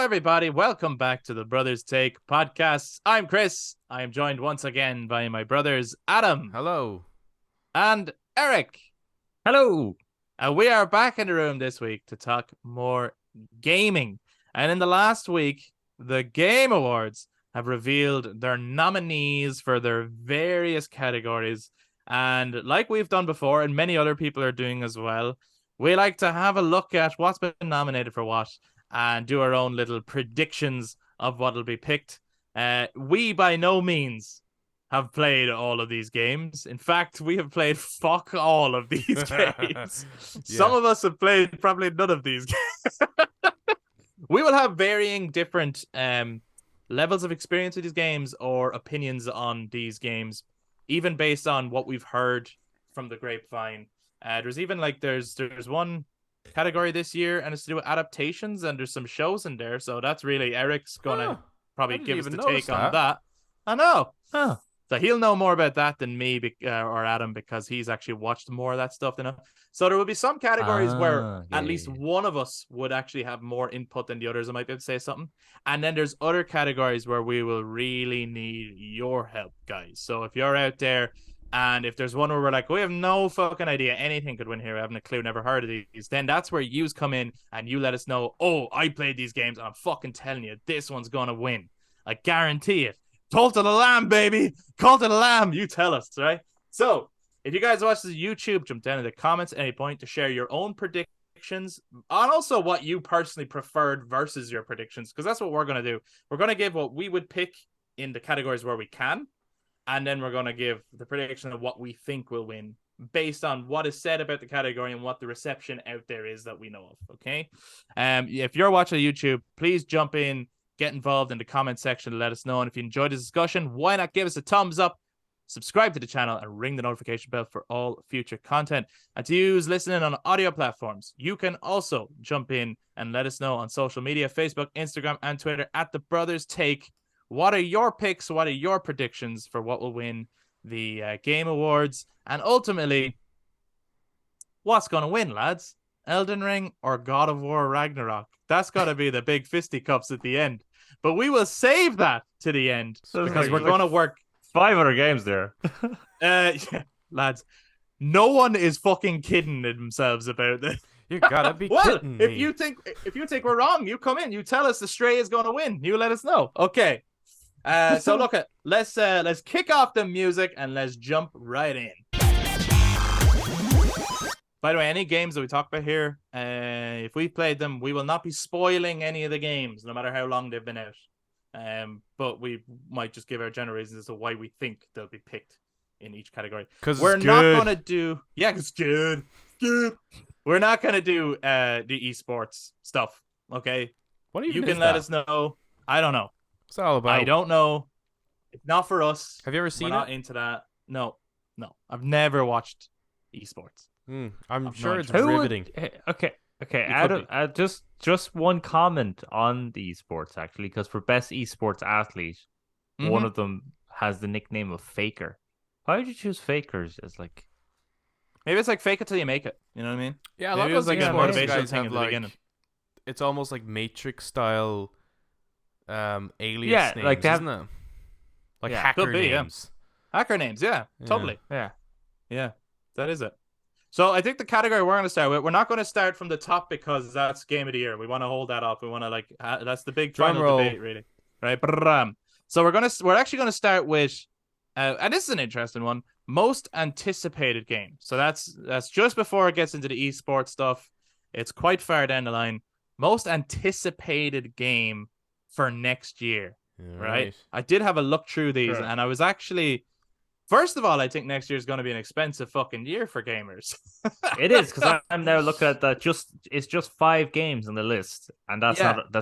everybody. Welcome back to the Brothers Take podcast. I'm Chris. I am joined once again by my brothers, Adam. Hello. And Eric. Hello. We are back in the room this week to talk more gaming. And in the last week, the Game Awards have revealed their nominees for their various categories. And like we've done before, and many other people are doing as well, we like to have a look at what's been nominated for what and do our own little predictions of what will be picked. We by no means have played all of these games. In fact, we have played fuck all of these games. Some of us have played probably none of these games. We will have varying different levels of experience with these games or opinions on these games, even based on what we've heard from the grapevine. There's even there's one category this year, and it's to do with adaptations, and there's some shows in there. So that's really Eric's gonna probably give us the take on that. I know. So he'll know more about that than me or Adam, because he's actually watched more of that stuff than us. So there will be some categories where at least one of us would actually have more input than the others. I might be able to say something. And then there's other categories where we will really need your help, guys. So if you're out there, and if there's one where we're like, we have no fucking idea, anything could win here, I haven't a clue, never heard of these, then that's where yous come in and you let us know, oh, I played these games and I'm fucking telling you, this one's gonna win. I guarantee it. Cult of the Lamb, baby. Cult of the Lamb. You tell us, right? So, if you guys watch this YouTube, jump down in the comments at any point to share your own predictions and also what you personally preferred versus your predictions, because that's what we're going to do. We're going to give what we would pick in the categories where we can, and then we're going to give the prediction of what we think will win based on what is said about the category and what the reception out there is that we know of, okay? If you're watching YouTube, please jump in, get involved in the comment section, let us know. And if you enjoyed this discussion, why not give us a thumbs up, subscribe to the channel, and ring the notification bell for all future content. And to use listening on audio platforms, you can also jump in and let us know on social media, Facebook, Instagram, and Twitter at The Brothers Take. What are your picks? What are your predictions for what will win the Game Awards? And ultimately, what's going to win, lads? Elden Ring or God of War Ragnarok? That's got to be the big fisticuffs at the end. But we will save that to the end because we're going to work 5 other games there. Yeah, lads, no one is fucking kidding themselves about this. You gotta be kidding me. If you think we're wrong, you come in, you tell us the Stray is going to win. You let us know. Okay. So look at let's kick off the music and let's jump right in. By the way, any games that we talk about here, if we played them, we will not be spoiling any of the games, no matter how long they've been out. But we might just give our general reasons as to why we think they'll be picked in each category. Because we're not going to do, it's good. We're not going to do the esports stuff. Okay, what even you can is let that? us know. I don't know. What's that all about? I don't know. It's not for us. Have you ever seen We're not into that. No. I've never watched esports. I'm sure it's Who riveting. Okay. Adam, just one comment on the esports, actually, because for best esports athlete, one of them has the nickname of Faker. Why would you choose Fakers as like? Maybe it's like fake it till you make it. You know what I mean? Yeah, a Maybe lot it of was those like a esports motivational guys thing have at the beginning. It's almost like Matrix style alias Yeah, names, like they have- isn't it? Like Yeah, hacker could be, names. Hacker names, yeah, totally. Yeah. That is it. So I think the category we're going to start with, we're not going to start from the top because that's Game of the Year. We want to hold that up. We want to that's the big Drum final roll. debate, really, right? So we're actually going to start with, and this is an interesting one, most anticipated game. So that's just before it gets into the esports stuff. It's quite far down the line. Most anticipated game for next year, right? I did have a look through these, and I was actually. First of all, I think next year is going to be an expensive fucking year for gamers. It is, because I'm now looking at that. It's just 5 games on the list, and that's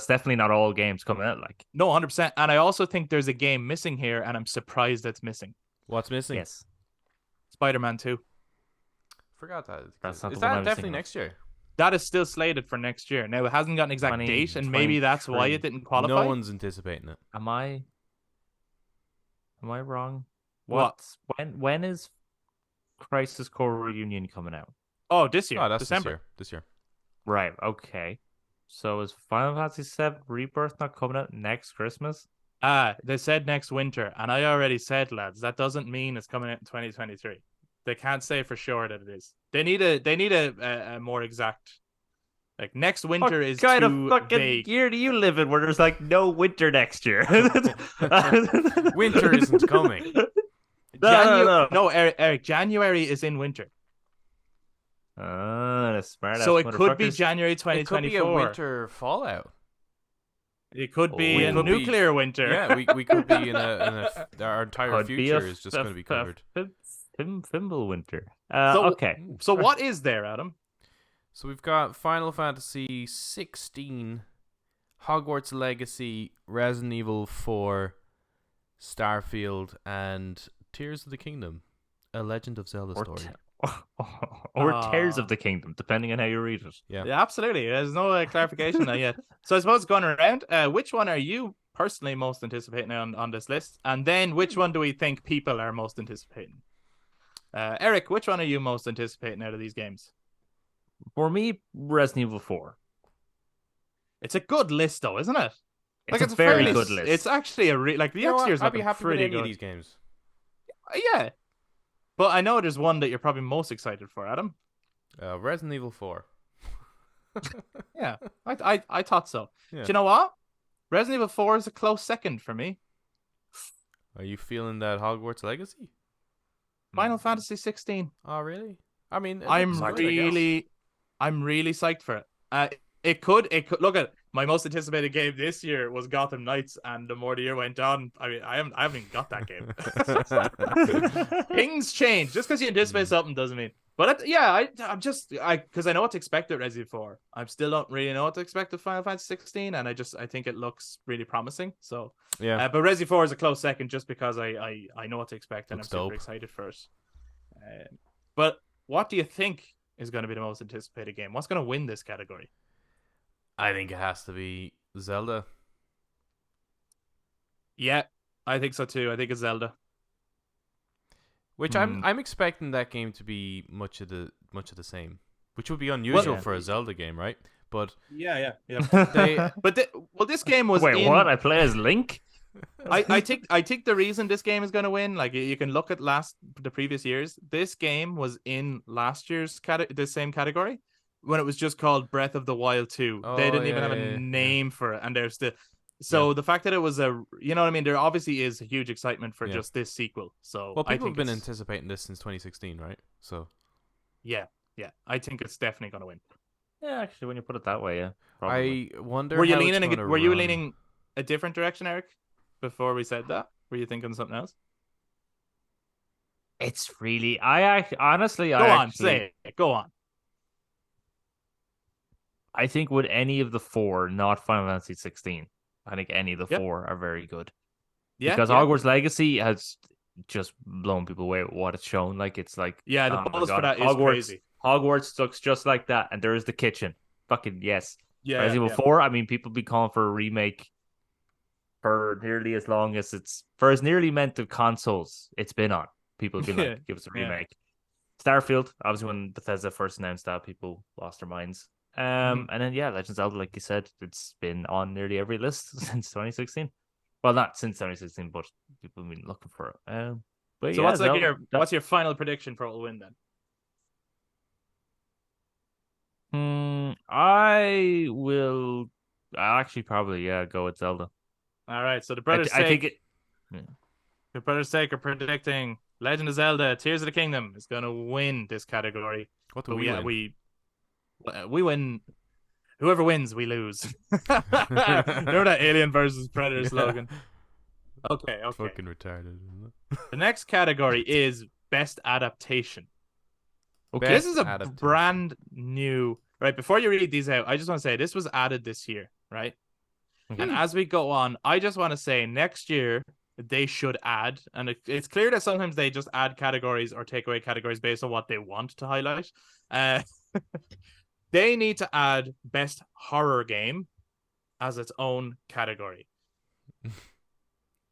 definitely not all games coming out. Like, no, 100%. And I also think there's a game missing here, and I'm surprised it's missing. What's missing? yes, Spider-Man 2. Forgot that. That's not Is the one I that was definitely thinking of. next year? That is still slated for next year. Now, it hasn't got an exact date, and maybe that's why it didn't qualify. No one's anticipating it. am I wrong? What? When is Crisis Core Reunion coming out? Oh, this year. Oh, that's December. this year. Right. Okay. So is Final Fantasy VII Rebirth not coming out next Christmas? They said next winter, and I already said, lads, that doesn't mean it's coming out in 2023. They can't say for sure that it is. They need a more exact. Like next winter is kind of too fucking vague. year do you live in where there's like no winter next year? Winter isn't coming. No. Eric, January is in winter. The smart So it could be motherfuckers. January It could be a 2024. winter fallout. It could be We a could nuclear winter. Yeah, we could be in our entire Could be a future is just going to be covered. Fimble winter. So- Okay. So what is there, Adam? So we've got Final Fantasy 16, Hogwarts Legacy, Resident Evil 4, Starfield, and Tears of the Kingdom, a Legend of Zelda story. Or Tears of the Kingdom, depending on how you read it. Yeah. Yeah, absolutely. There's no clarification on that yet. So I suppose going around, which one are you personally most anticipating on this list? And then which one do we think people are most anticipating? Eric, which one are you most anticipating out of these games? For me, Resident Evil 4. It's a good list, though, isn't it? It's a very fairly- good list. It's actually the You know what? exterior's I'd be looking happy with pretty any of good. these games. Yeah, but I know there's one that you're probably most excited for, Adam. Resident Evil 4. Yeah, I thought so. Yeah. Do you know what? Resident Evil 4 is a close second for me. Are you feeling that Hogwarts Legacy? Final Fantasy 16. Oh, really? I mean, I'm looks good, I guess. really psyched for it. It could look at my most anticipated game this year was Gotham Knights, and the more the year went on, I mean, I haven't even got that game. Things change. Just because you anticipate something doesn't mean. But I'm just because I know what to expect at Resident Evil 4. I still don't really know what to expect of Final Fantasy 16, and I think it looks really promising. So Yeah. but Resident Evil 4 is a close second just because I know what to expect and Looks I'm super dope. excited for it. But what do you think is going to be the most anticipated game? What's going to win this category? I think it has to be Zelda. Yeah, I think so too. I think it's Zelda. Which Hmm. I'm expecting that game to be much of the same, which would be unusual yeah. for a Zelda game, right? But Yeah. they But this game was Wait, what? I play as Link? I think the reason this game is going to win, like you can look at the previous years, this game was in last year's the same category when it was just called Breath of the Wild 2. Oh, They didn't even yeah, have a yeah, yeah. name for it, and there's so the fact that it was you know what I mean, there obviously is a huge excitement for Yeah. just this sequel. So well, I people think have been it's- anticipating this since 2016, right? So yeah, I think it's definitely going to win. Yeah, actually, when you put it that way, yeah. Probably. I wonder. Were you how it's leaning? gonna Were you run. leaning a different direction, Eric? Before we said that, were you thinking something else? It's really. Go on, say it. Go on. I think with any of the four, not Final Fantasy 16, I think any of the Yep. four are very good. Yeah, Because yeah. Hogwarts Legacy has just blown people away with what it's shown. Like, it's like, Yeah, the oh my buzz God, for that is Hogwarts, crazy. Hogwarts looks just like that, and there is the kitchen. Fucking yes. Yeah, Resident Evil yeah. 4, I mean, people be calling for a remake for nearly as long as for as nearly meant of consoles it's been on. People have been Yeah, like, give us a yeah. remake. Starfield, obviously, when Bethesda first announced that, people lost their minds. Mm-hmm. And then Legends of Zelda, like you said, it's been on nearly every list since 2016. Well, not since 2016, but people have been looking for it. But So yeah, what's like Zelda, what's your final prediction for what will win then? I'll actually probably go with Zelda. All right, so the brothers I think the brothers sake are predicting Legend of Zelda: Tears of the Kingdom is going to win this category. What do But we win? we win. Whoever wins, we lose. Remember that Alien versus Predator Yeah. slogan? Okay. Fucking retarded. Isn't it? The next category is Best Adaptation. okay. This is a Adaptation. brand new. Right, before you read these out, I just want to say this was added this year, right? Okay. And as we go on, I just want to say next year they should add, and it's clear that sometimes they just add categories or take away categories based on what they want to highlight. They need to add Best Horror Game as its own category.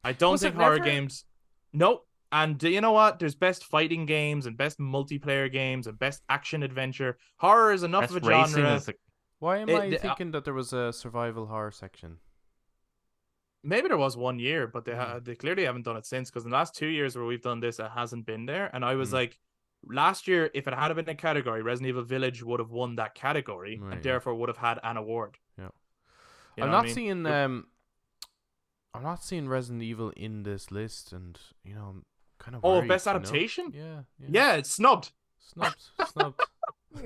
I don't Was think it horror never? games. Nope. And you know what? There's best fighting games and best multiplayer games and best action adventure. Horror is enough Best of a racing genre. is Why am I thinking that there was a survival horror section? Maybe there was 1 year, but they clearly haven't done it since, because in the last 2 years where we've done this, it hasn't been there. And I was like, last year, if it had been a category, Resident Evil Village would have won that category, and therefore would have had an award. Yeah. I'm not seeing I'm not seeing Resident Evil in this list, and I'm kind of worried. Best adaptation? Yeah, it's snubbed. Snubbed.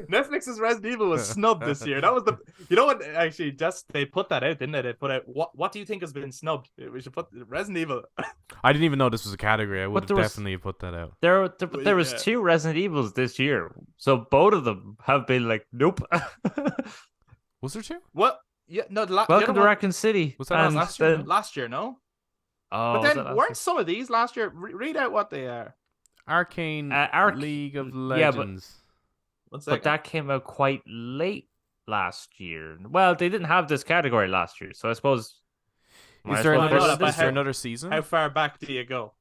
Netflix's Resident Evil was snubbed this year. That was what, actually, they put that out, didn't they? They put out, what do you think has been snubbed? We should put Resident Evil. I didn't even know this was a category. I would have definitely put that out. There was 2 Resident Evils this year, so both of them have been like, nope. Was there 2? What? Yeah, no. Welcome to Raccoon City. Was that last year? Last year, no. Oh, but then weren't some of these last year? Read out what they are. Arcane League of Legends. But that came out quite late last year. Well, they didn't have this category last year, so I suppose. Is there another season? How far back do you go?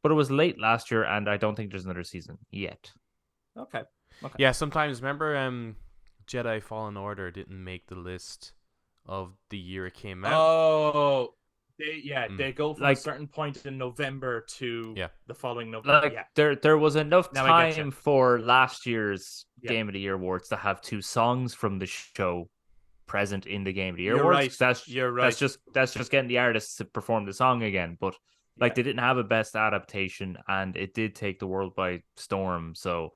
But it was late last year, and I don't think there's another season yet. Okay. Yeah, sometimes, remember Jedi Fallen Order didn't make the list of the year it came out. Oh, they go from a certain point in November to the following November. There was enough time for last year's Game of the Year awards to have 2 songs from the show present in the Game of the Year awards. Right. You're right. That's just getting the artists to perform the song again. But they didn't have a best adaptation, and it did take the world by storm. So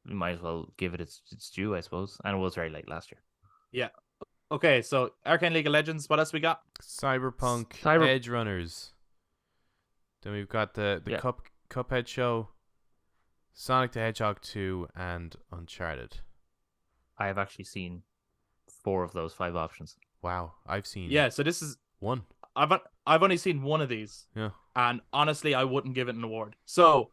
we might as well give it its due, I suppose. And it was very late last year. Yeah. Okay, so Arcane League of Legends, what else we got? Cyberpunk Edge Runners. Then we've got the Cuphead show, Sonic the Hedgehog 2, and Uncharted. I have actually seen 4 of those 5 options. Wow, I've seen so this is 1. I've only seen 1 of these. Yeah. And honestly, I wouldn't give it an award. So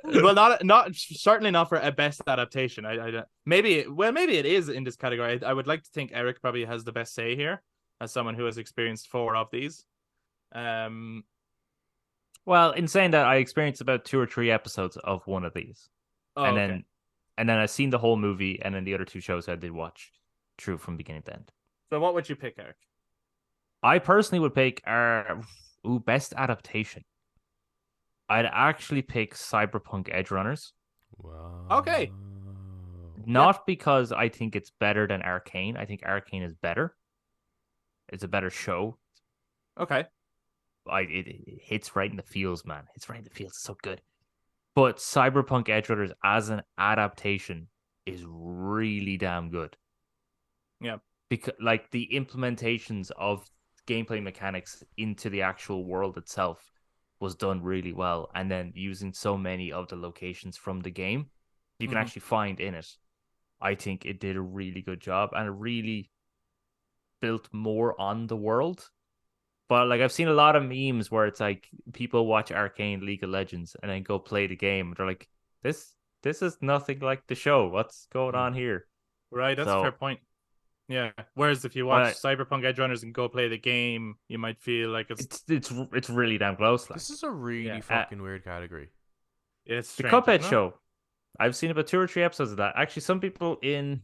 well, certainly not for a best adaptation. Maybe it is in this category. I would like to think Eric probably has the best say here, as someone who has experienced 4 of these. Well, in saying that, I experienced about 2 or 3 episodes of one of these, and then I've seen the whole movie, and then the other 2 shows I did watch through from beginning to end. So, what would you pick, Eric? I personally would pick best adaptation. I'd actually pick Cyberpunk Edge Runners. Wow. Okay. Not because I think it's better than Arcane. I think Arcane is better. It's a better show. Okay. It hits right in the feels, man. It's right in the feels. It's so good. But Cyberpunk Edge Runners as an adaptation is really damn good. Yeah. Because the implementations of gameplay mechanics into the actual world itself was done really well, and then using so many of the locations from the game you can actually find in it. I think it did a really good job, and it really built more on the world. But I've seen a lot of memes where it's like people watch Arcane League of Legends and then go play the game. They're like, this is nothing like the show. What's going on here? Right, that's a fair point. Yeah. Whereas if you watch Cyberpunk Edge Runners and go play the game, you might feel like it's really damn close. This is a really fucking weird category. It's strange, the Cuphead show. I've seen about 2 or 3 episodes of that. Actually, some people in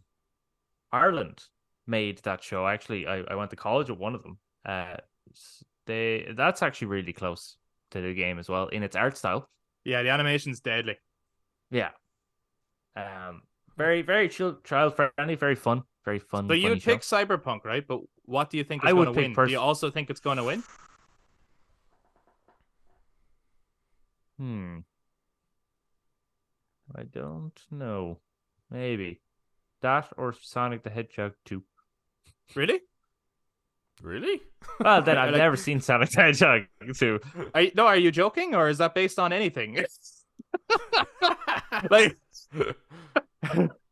Ireland made that show. Actually, I went to college with one of them. That's actually really close to the game as well in its art style. Yeah, the animation's deadly. Yeah. Very, very child friendly, very fun. Very fun. So you would pick Cyberpunk, right? But what do you think is going to win? Do you also think it's going to win? I don't know. Maybe that or Sonic the Hedgehog 2. Really? Really? Well, then I've never seen Sonic the Hedgehog 2. Are you joking, or is that based on anything?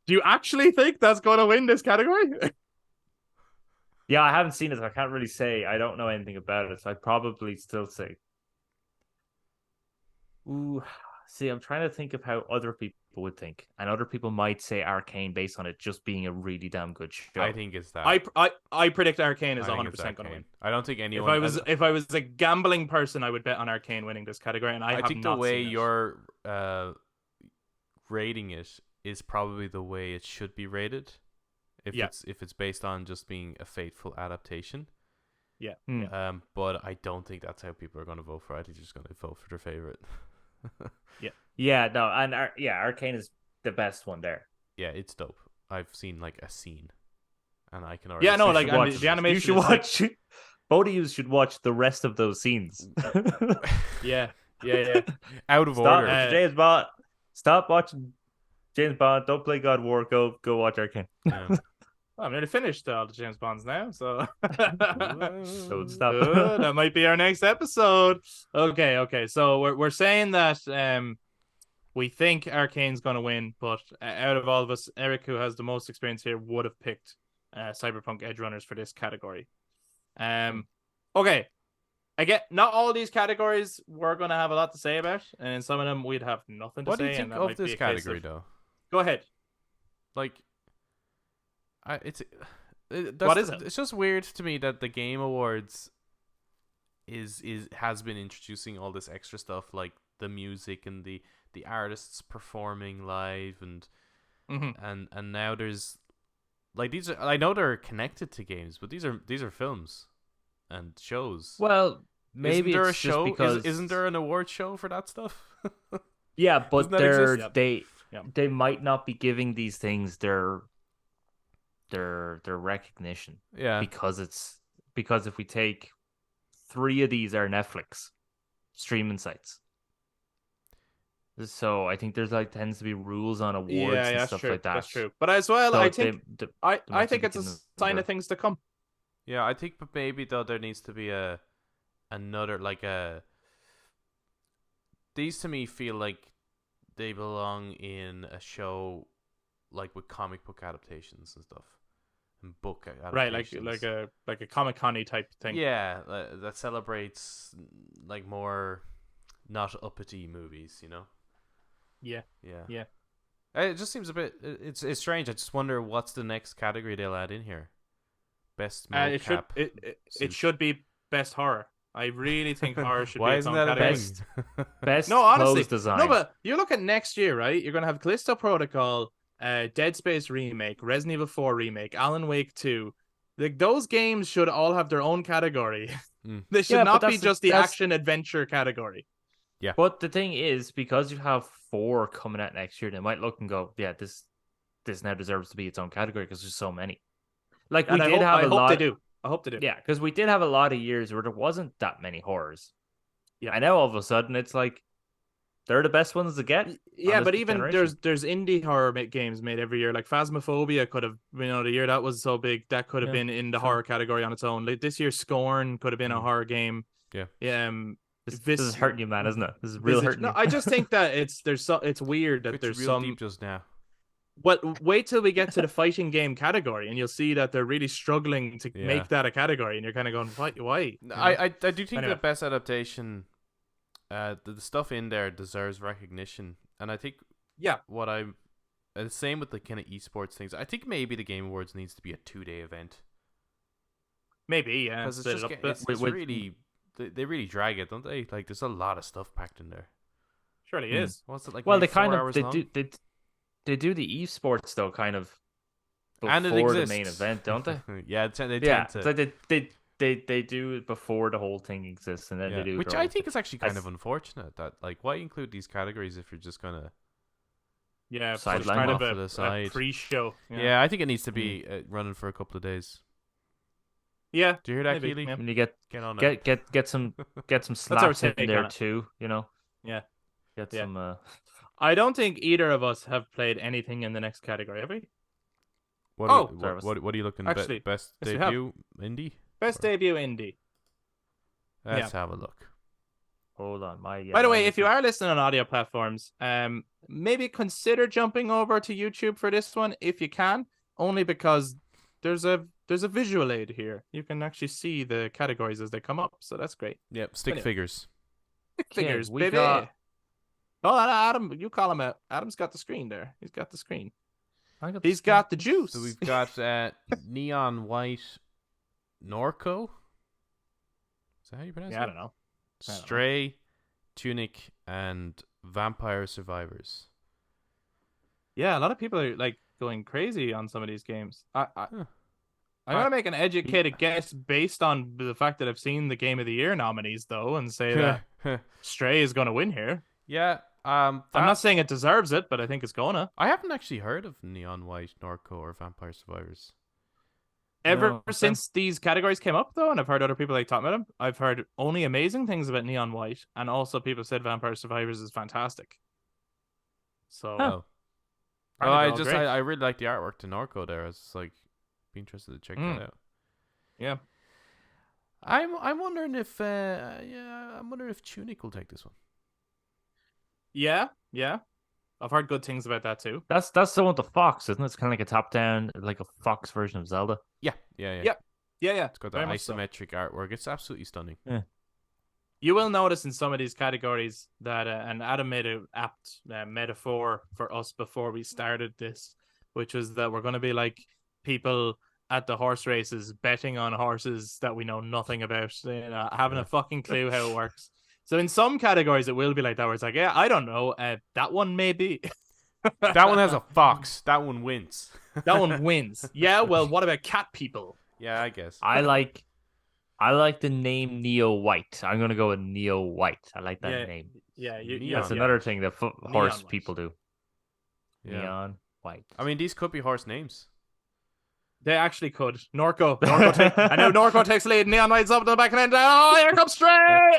Do you actually think that's going to win this category? Yeah, I haven't seen it, so I can't really say. I don't know anything about it, so I'd probably still say. Ooh, see, I'm trying to think of how other people would think, and other people might say Arcane based on it just being a really damn good show. I think it's that. I predict Arcane is 100% going to win. I don't think anyone. If I was a gambling person, I would bet on Arcane winning this category, and I think the way you're rating it is probably the way it should be rated. Yeah. If it's based on just being a faithful adaptation. Yeah. But I don't think that's how people are going to vote for it. I think they're just going to vote for their favorite. Yeah, no, and Arcane is the best one there. Yeah, it's dope. I've seen like a scene, and I can already. Yeah, no, see like it. and the animation. You should is, watch. Both of you should watch the rest of those scenes. Yeah. Out of Stop, order. James Bond. Stop watching James Bond. Don't play God of War. Go watch Arcane. Yeah. Well, I'm nearly finished all the James Bonds now, so Don't stop. Good. That might be our next episode. Okay. So we're saying that we think Arcane's going to win, but out of all of us, Eric, who has the most experience here, would have picked Cyberpunk Edge Runners for this category. Okay. Again, not all these categories we're going to have a lot to say about, and some of them we'd have nothing to What say. do you think of this category, though? Go ahead. Like, what is it? It's just weird to me that the Game Awards has been introducing all this extra stuff, like the music and the artists performing live, and now there's like these are, I know they're connected to games, but these are films and shows. Well, maybe isn't there it's a show? just because Isn't there an award show for that stuff? yeah, but they might not be giving these things their recognition. Yeah, because if we take 3 of these are Netflix streaming sites. So I think there's like tends to be rules on awards and stuff like that. That's true. But as well, So I think I think it's a sign of things to come. Yeah, I think, but maybe though there needs to be another like a. These to me feel like they belong in a show, like with comic book adaptations and stuff, and book adaptations. Right, like a Comic-Con-y type thing. Yeah, that celebrates like more not uppity movies, you know. Yeah. It just seems a bit. It's strange. I just wonder what's the next category they'll add in here. Best mocap. It should be best horror. I really think horror should Why be its isn't own that a category. thing? Best No, honestly, clothes design. no. But you look at next year, right? You're gonna have Callisto Protocol, Dead Space remake, Resident Evil 4 remake, Alan Wake 2. Like those games should all have their own category. They should not be just the action adventure category. Yeah. But the thing is, because you have 4 coming out next year, they might look and go, yeah, this now deserves to be its own category because there's so many. Like I hope they do. Yeah, because we did have a lot of years where there wasn't that many horrors. Yeah. And now all of a sudden it's like they're the best ones to get. Yeah, but even there's indie horror games made every year. Like Phasmophobia could have, the year that was so big, that could have been in the horror category on its own. Like this year, Scorn could have been a horror game. Yeah. This is hurting you, man, isn't it? This is real hurting. No, I just think that it's weird that there's real deep just now. But wait till we get to the fighting game category, and you'll see that they're really struggling to make that a category, and you're kind of going, why? I do think the best adaptation, the stuff in there deserves recognition, and I think what I'm the same with the kind of esports things. I think maybe the Game Awards needs to be a 2-day event. Maybe, yeah, because it's really they really drag it, don't they? Like there's a lot of stuff packed in there. Surely is. What's it like? Well, they do the esports though, kind of before the main event, don't they? They tend to. So they do it before the whole thing exists, and then they do. Which I think is actually kind of unfortunate. That like, why include these categories if you're just gonna sideline off to the side a pre-show. Yeah, I think it needs to be running for a couple of days. Yeah, do you hear that, Keely? When you get some slaps in there too, you know. Yeah, get some. I don't think either of us have played anything in the next category, have we? What are you looking at? Best debut indie? Best debut indie. Let's have a look. Hold on, By the way, if you are listening on audio platforms, maybe consider jumping over to YouTube for this one if you can, only because there's a visual aid here. You can actually see the categories as they come up, so that's great. Yep, stick figures. Stick figures, baby. Oh, Adam, you call him out. Adam's got the screen there. He's got the screen. He's got the juice. So we've got Neon White Norco. Is that how you pronounce it? I don't know. Stray, Tunic, and Vampire Survivors. Yeah, a lot of people are like going crazy on some of these games. Huh. I'm gonna make an educated guess based on the fact that I've seen the Game of the Year nominees though, and say that Stray is gonna win here. Yeah. I'm not saying it deserves it, but I think it's gonna. I haven't actually heard of Neon White, Norco, or Vampire Survivors. Ever since these categories came up, though, and I've heard other people like talking about them, I've heard only amazing things about Neon White, and also people said Vampire Survivors is fantastic. So, I really like the artwork to Norco there. I was like, be interested to check that out. Yeah, I'm wondering if I'm wondering if Tunic will take this one. yeah. I've heard good things about that too. That's the one with the fox, isn't it? It's kind of like a top-down, like a fox version of Zelda. Yeah. It's got that isometric artwork. It's absolutely stunning. Yeah. You will notice in some of these categories that, and Adam made an apt metaphor for us before we started this, which was that we're going to be like people at the horse races betting on horses that we know nothing about, having a fucking clue how it works. So in some categories, it will be like that, where it's like, yeah, I don't know. That one maybe. That one has a fox. That one wins. That one wins. Yeah, well, what about cat people? Yeah, I guess. I like the name Neo White. I'm gonna go with Neo White. I like that name. Yeah, that's another thing that horse people do. Yeah. Neon White. I mean, these could be horse names. They actually could. Norco I know Norco takes the lead. Neon White's up to the back end. Oh, here comes Stray!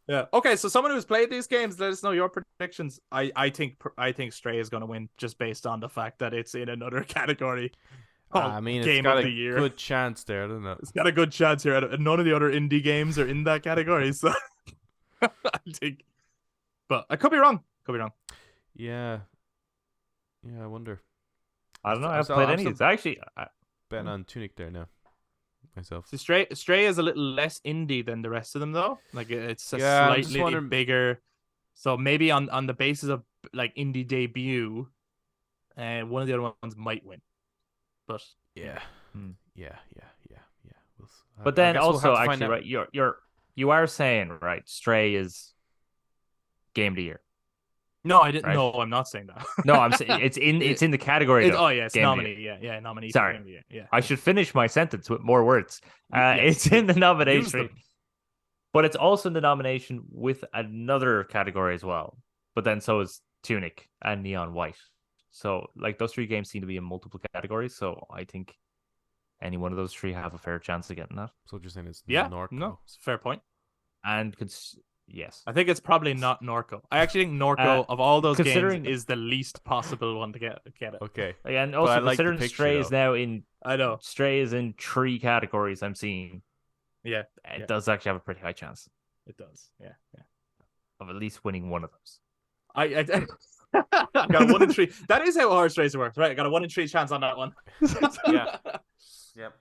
Yeah. Okay, so someone who's played these games, let us know your predictions. I think Stray is going to win just based on the fact that it's in another category. I mean, it's got a good chance there, doesn't it? It's got a good chance here. None of the other indie games are in that category, so I think. But I could be wrong. Yeah, I wonder. I don't know. I haven't played any of these. Actually, betting on Tunic there now. Myself. So Stray is a little less indie than the rest of them, though. Like it's a slightly bigger. So maybe on the basis of like indie debut, one of the other ones might win. But yeah. But then also, actually, right? You are saying, right? Stray is game of the year. No, I didn't. Right? No, I'm not saying that. No, I'm saying it's in the category. It's nominee. Yeah, nominee. Sorry, yeah. I should finish my sentence with more words. It's in the nomination, but it's also in the nomination with another category as well. But then so is Tunic and Neon White. So like those three games seem to be in multiple categories. So I think any one of those three have a fair chance of getting that. So what you're saying is Norco? No, it's a fair point. And yes, I think it's probably not Norco. I actually think Norco of all those games is the least possible one to get it. Okay, and also considering Stray is now in, I know Stray is in 3 categories. I'm seeing, it does actually have a pretty high chance. It does, yeah, of at least winning one of those. I got a 1 in 3. That is how horse racing works, right? I got a 1 in 3 chance on that one. Yeah. Yep.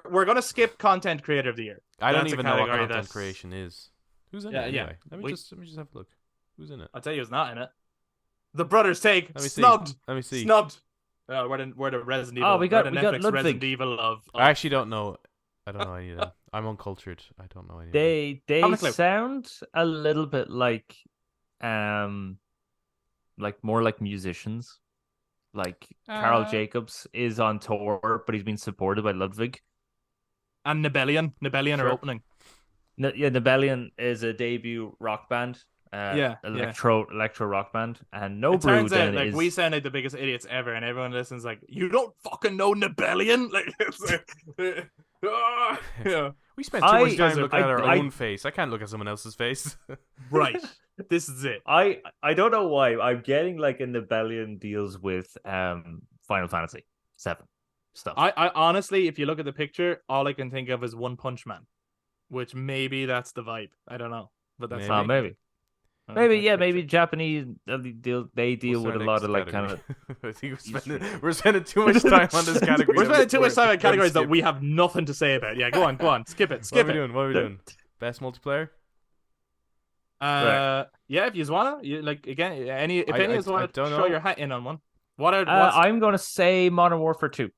We're gonna skip content creator of the year. I don't even know what content creation is. Who's in it anyway? Let me just have a look. Who's in it? I'll tell you who's not in it. The Brothers Take. Snubbed. Let me see. Snubbed. We're the Resident Evil. We got Netflix Ludwig. Resident Evil of. I actually don't know. I don't know any of them. I'm uncultured. I don't know any of them. They sound a little bit like more like musicians. Like Carl Jacobs is on tour, but he's been supported by Ludwig. And Nebellion. Nebellion are opening. Nebellion is a debut rock band. Electro rock band, and No Brew. Turns out, like, we sound like the biggest idiots ever, and everyone listens like, you don't fucking know Nebellion. Like, it's like, we spent too much time looking at our own face. I can't look at someone else's face. Right. This is it. I don't know why I'm getting like a Nebellion deals with Final Fantasy 7 stuff. I honestly, if you look at the picture, all I can think of is One Punch Man, which maybe that's the vibe. I don't know, but that's maybe. Maybe Japanese they deal with a lot of like kind of. I think we're spending too much time on this category. We're spending too much time on categories that we have nothing to say about. Yeah, go on, skip it. What are we doing? Best multiplayer. Yeah, if you wanna, like again, if any of you want to throw your hat in on one. I'm gonna say Modern Warfare 2.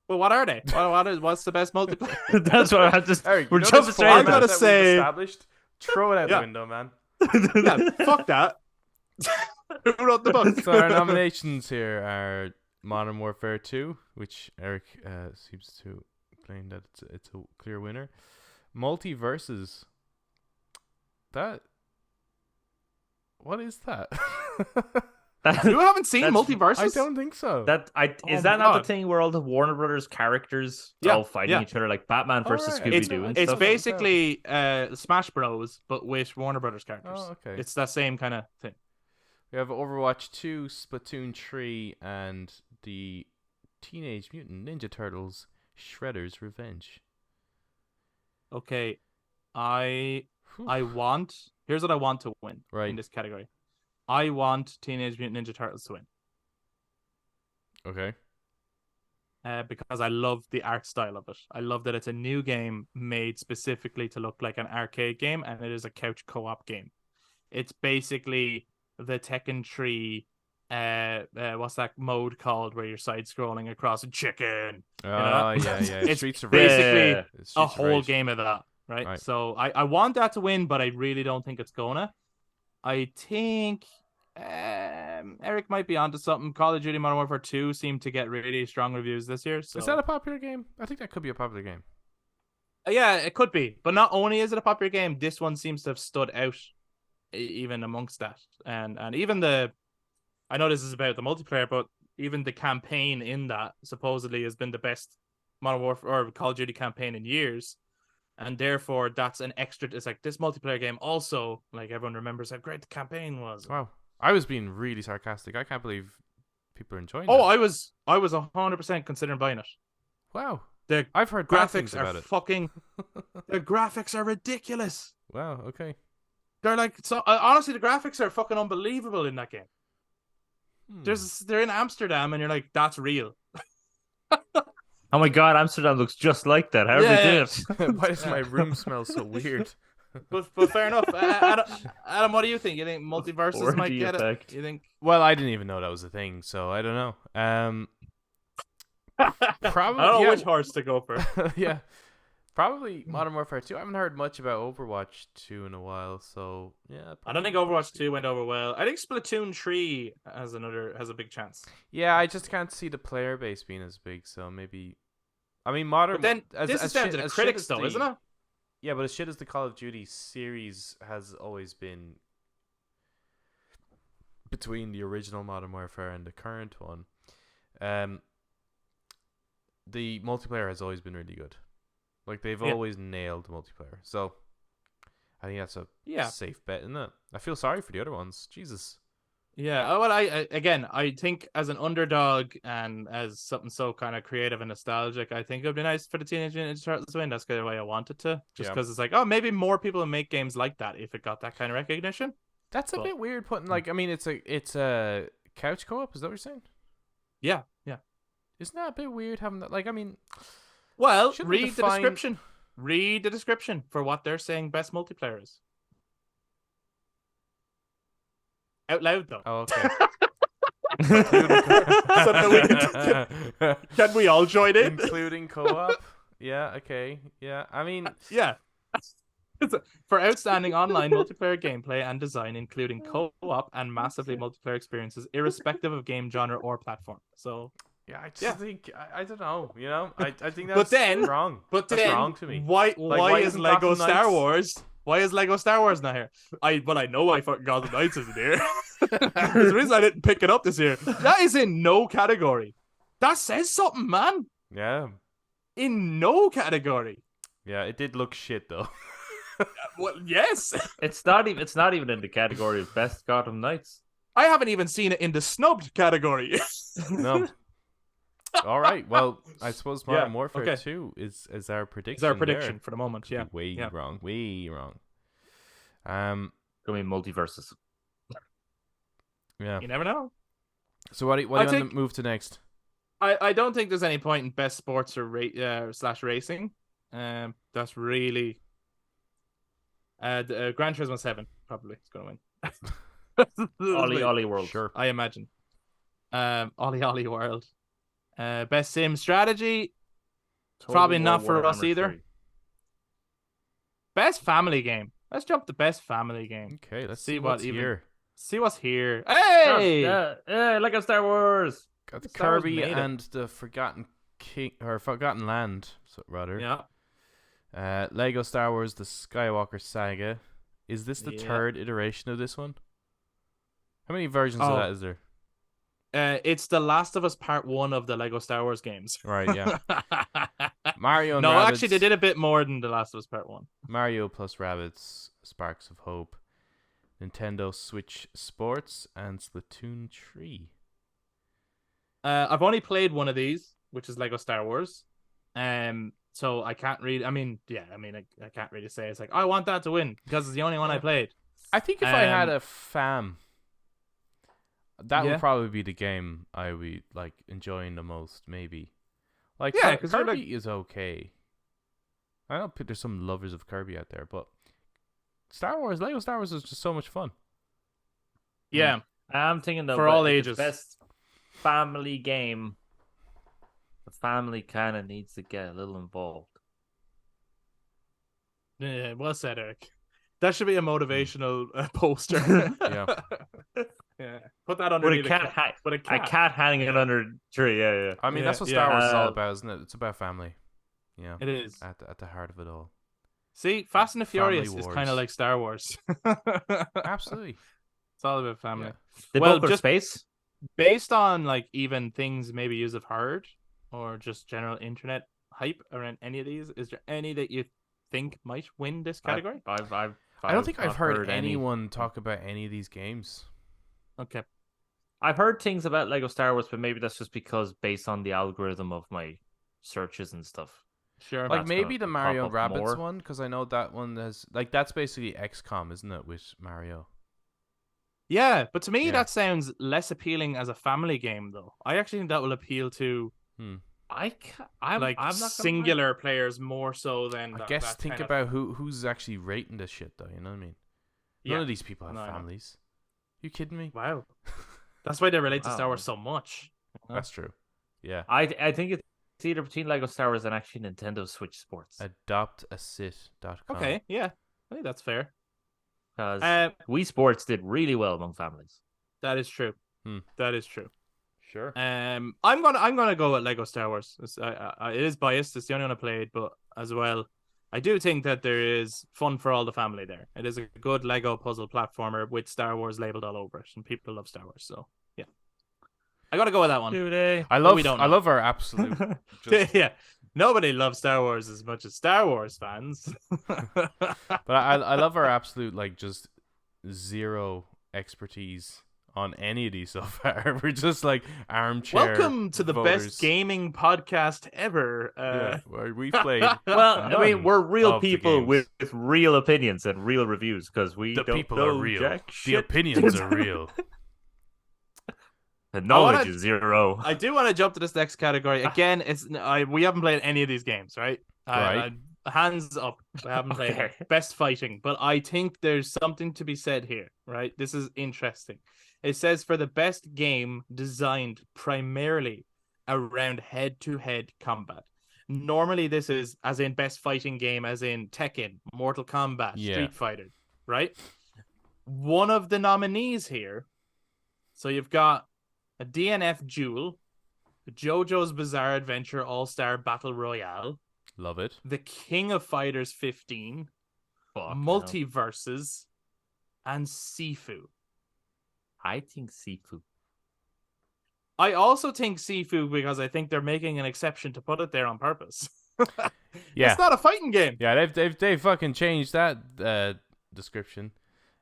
Well, what are they? What's the best multiplayer? That's what I just. Eric, we're jumping straight. I'm gonna say. Throw it out the window, man. Yeah, fuck that. Who wrote the book? So our nominations here are Modern Warfare 2, which Eric seems to claim that it's a clear winner. Multiverses. What is that? You haven't seen Multiverses? I don't think so. Is that not the thing where all the Warner Brothers characters are all fighting each other, like Batman versus Scooby Doo and It's stuff? basically Smash Bros, but with Warner Brothers characters. Oh, okay. It's that same kind of thing. We have Overwatch 2, Splatoon 3, and the Teenage Mutant Ninja Turtles Shredder's Revenge. Okay, here's what I want to win in this category. I want Teenage Mutant Ninja Turtles to win. Okay. Because I love the art style of it. I love that it's a new game made specifically to look like an arcade game, and it is a couch co-op game. It's basically the Tekken 3, what's that mode called where you're side-scrolling across a chicken? Yeah. It's Streets of basically Rage. a whole game of that, right? So I want that to win, but I really don't think it's gonna. I think Eric might be onto something. Call of Duty Modern Warfare 2 seemed to get really strong reviews this year. So. Is that a popular game? I think that could be a popular game. Yeah, it could be. But not only is it a popular game, this one seems to have stood out even amongst that. And even I know this is about the multiplayer, but even the campaign in that supposedly has been the best Modern Warfare or Call of Duty campaign in years. And therefore, that's an extra. It's like this multiplayer game also, like everyone remembers how great the campaign was. Wow. I was being really sarcastic. I can't believe people are enjoying it. I was 100% considering buying it. Wow. I've heard graphics about it. The graphics are ridiculous. Wow, okay. They're like, so honestly, the graphics are fucking unbelievable in that game. They're in Amsterdam and you're like, that's real. Oh my god, Amsterdam looks just like that. How did they do it? Why does my room smell so weird? But fair enough. Adam, what do you think? You think Multiverses might get it? You think? Well, I didn't even know that was a thing, so I don't know. Probably. I don't know which horse to go for. Yeah, probably Modern Warfare 2. I haven't heard much about Overwatch 2 in a while, so yeah. I don't think Overwatch 2 went over well. I think Splatoon 3 has a big chance. Yeah, I just can't see the player base being as big, so maybe. I mean, Modern. But then this is down to the critics, though, isn't it? Yeah, but as shit as the Call of Duty series has always been between the original Modern Warfare and the current one, the multiplayer has always been really good. Like, they've always nailed the multiplayer. So, I think that's a safe bet, isn't it? I feel sorry for the other ones. Jesus. Yeah, well, I think as an underdog and as something so kind of creative and nostalgic, I think it would be nice for the Teenage Mutant Ninja Turtles to win. That's kind of the way I want it to. Just because it's like, maybe more people would make games like that if it got that kind of recognition. That's a bit weird putting, like, I mean, it's a couch co-op, is that what you're saying? Yeah. Isn't that a bit weird having that? Like, I mean... Well, read the description. Read the description for what they're saying best multiplayer is. Out loud, though. Oh, okay. So that can we all join in? Including co-op? Yeah, okay. Yeah, I mean... Yeah. For outstanding online multiplayer gameplay and design, including co-op and massively multiplayer experiences, irrespective of game genre or platform. So... Yeah, I just think I don't know, you know. I think that's wrong. But that's then, wrong to me. Why is Lego Star Wars? Why is Lego Star Wars not here? I know why fucking Gotham Knights isn't here. There's a reason I didn't pick it up this year. That is in no category. That says something, man. Yeah. In no category. Yeah, it did look shit though. Well, yes. It's not even in the category of best Gotham Knights. I haven't even seen it in the snubbed category. No. All right. Well, I suppose Modern Warfare 2 is our prediction. Is our prediction for the moment. Yeah. Way wrong. Gonna be Multiverses. Yeah. You never know. So what do you want to move to next? I don't think there's any point in best sports or slash racing. That's really the Gran Turismo 7 probably is going to win. Ollie World. Sure. I imagine. Ollie World. Best sim strategy. Probably not for us either. 3. Best family game. Let's jump to best family game. Okay, let's see what's here. See what's here. Hey, Hey! Lego Star Wars. Got the Star Wars Kirby made it. and the Forgotten King or Forgotten Land, rather. Yeah. Lego Star Wars: The Skywalker Saga. Is this the Yeah. third iteration of this one? How many versions of that is there? It's the Last of Us Part 1 of the Lego Star Wars games. Right, yeah. Mario and No, Rabbids. actually, they did a bit more than the Last of Us Part 1. Mario plus Rabbids, Sparks of Hope, Nintendo Switch Sports, and Splatoon 3. I've only played one of these, which is Lego Star Wars. So I can't really. I can't really say it's like I want that to win because it's the only one I played. I think if I had a fam, that would probably be the game I would be like enjoying the most. Maybe, like because Kirby is okay. I know there's some lovers of Kirby out there, but Lego Star Wars is just so much fun. Yeah, I'm thinking though, for all if it's ages. best family game. The family kind of needs to get a little involved. Yeah, well said, Eric. That should be a motivational poster. Yeah. Yeah. Put that underneath With a cat hanging under a tree. Yeah. I mean, Yeah, that's what Star Wars is all Uh, about, isn't it? It's about family. Yeah, It is. at the heart of it all. See, Fast and the Family Furious is wars. kind of like Star Wars. Absolutely. It's all about family. Yeah. They Well, both go to just- space. Based on like even things maybe you have heard or just general internet hype around any of these, is there any that you think might win this category? I don't think I've not heard any. anyone talk about any of these games. Okay. I've heard things about Lego Star Wars, but maybe that's just because based on the algorithm of my searches and stuff. Sure. Like That's maybe gonna the Mario and pop up Rabbids more. one, because I know that one has like that's basically XCOM, isn't it, with Mario? Yeah, but to me Yeah. that sounds less appealing as a family game though. I actually think that will appeal to I'm I'm not gonna lie. singular players more so than I guess think kind of- about who's actually rating this shit, though. You know what I mean? None Yeah. of these people have No, I know. families. You kidding me? Wow. That's why they relate to Star Wow. Wars so much. That's true. Yeah. I think it's either between Lego Star Wars and actually Nintendo Switch Sports. Adoptasit.com. Okay, yeah. I think that's fair. Because Wii Sports did really well among families. That is true. That is true. Sure. I'm gonna go with Lego Star Wars. It is biased. It's the only one I played, but as well, I do think that there is fun for all the family there. It is a good Lego puzzle platformer with Star Wars labeled all over it, and people love Star Wars. So yeah, I gotta go with that one. Do they? I we don't know. love our absolute. Just, Yeah, nobody loves Star Wars as much as Star Wars fans. but I love our absolute like just zero expertise on any of these so far. We're just like armchair. Welcome to the voters. best gaming podcast ever. Yeah, where we've played. Well, I mean, None we're real of the people games. with real opinions and real reviews because we The don't people know are real. jack The shit. opinions are real. The knowledge wanna- is zero. I do want to jump to this next category again. We haven't played any of these games, right? Right. Hands up. I haven't played Okay. best fighting, but I think there's something to be said here, right? This is interesting. It says for the best game designed primarily around head-to-head combat. Normally, this is as in best fighting game, as in Tekken, Mortal Kombat, Yeah. Street Fighter, right? One of the nominees here. So you've got a DNF Duel, JoJo's Bizarre Adventure All-Star Battle Royale, Love it. The King of Fighters 15, Fuck, Multiverses, and Sifu. I think Sifu. I also think Sifu because I think they're making an exception to put it there on purpose. Yeah. It's not a fighting game. Yeah, they've fucking changed that description.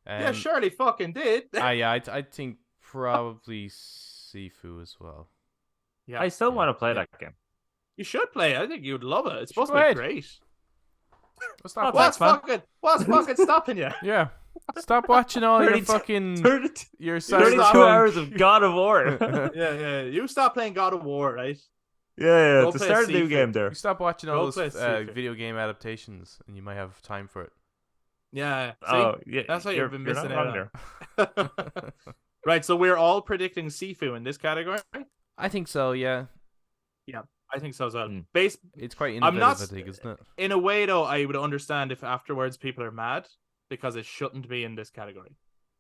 Yeah, surely fucking did. Yeah, I think probably Sifu as well. Yeah, I still want to play that game. you should play it. I think you'd love it. It's supposed Go to be ahead. great. Well, stop Thanks, man. What's fucking stopping you? Yeah. Stop watching all your 32 fucking 32 your 32 cyberpunk. hours of God of War. Yeah. You stop playing God of War, right? yeah. Go To play start a new Sifu. game there. You stop watching all Go those play Sifu. video game adaptations, and you might have time for it. Yeah. See? Oh, yeah. That's what you've been you're not missing wrong out there. on. Right, so we're all predicting Sifu in this category. I think so. Yeah, I think so as well. Mm. it's quite I'm innovative. not- I think, isn't it? In a way, though, I would understand if afterwards people are mad because it shouldn't be in this category.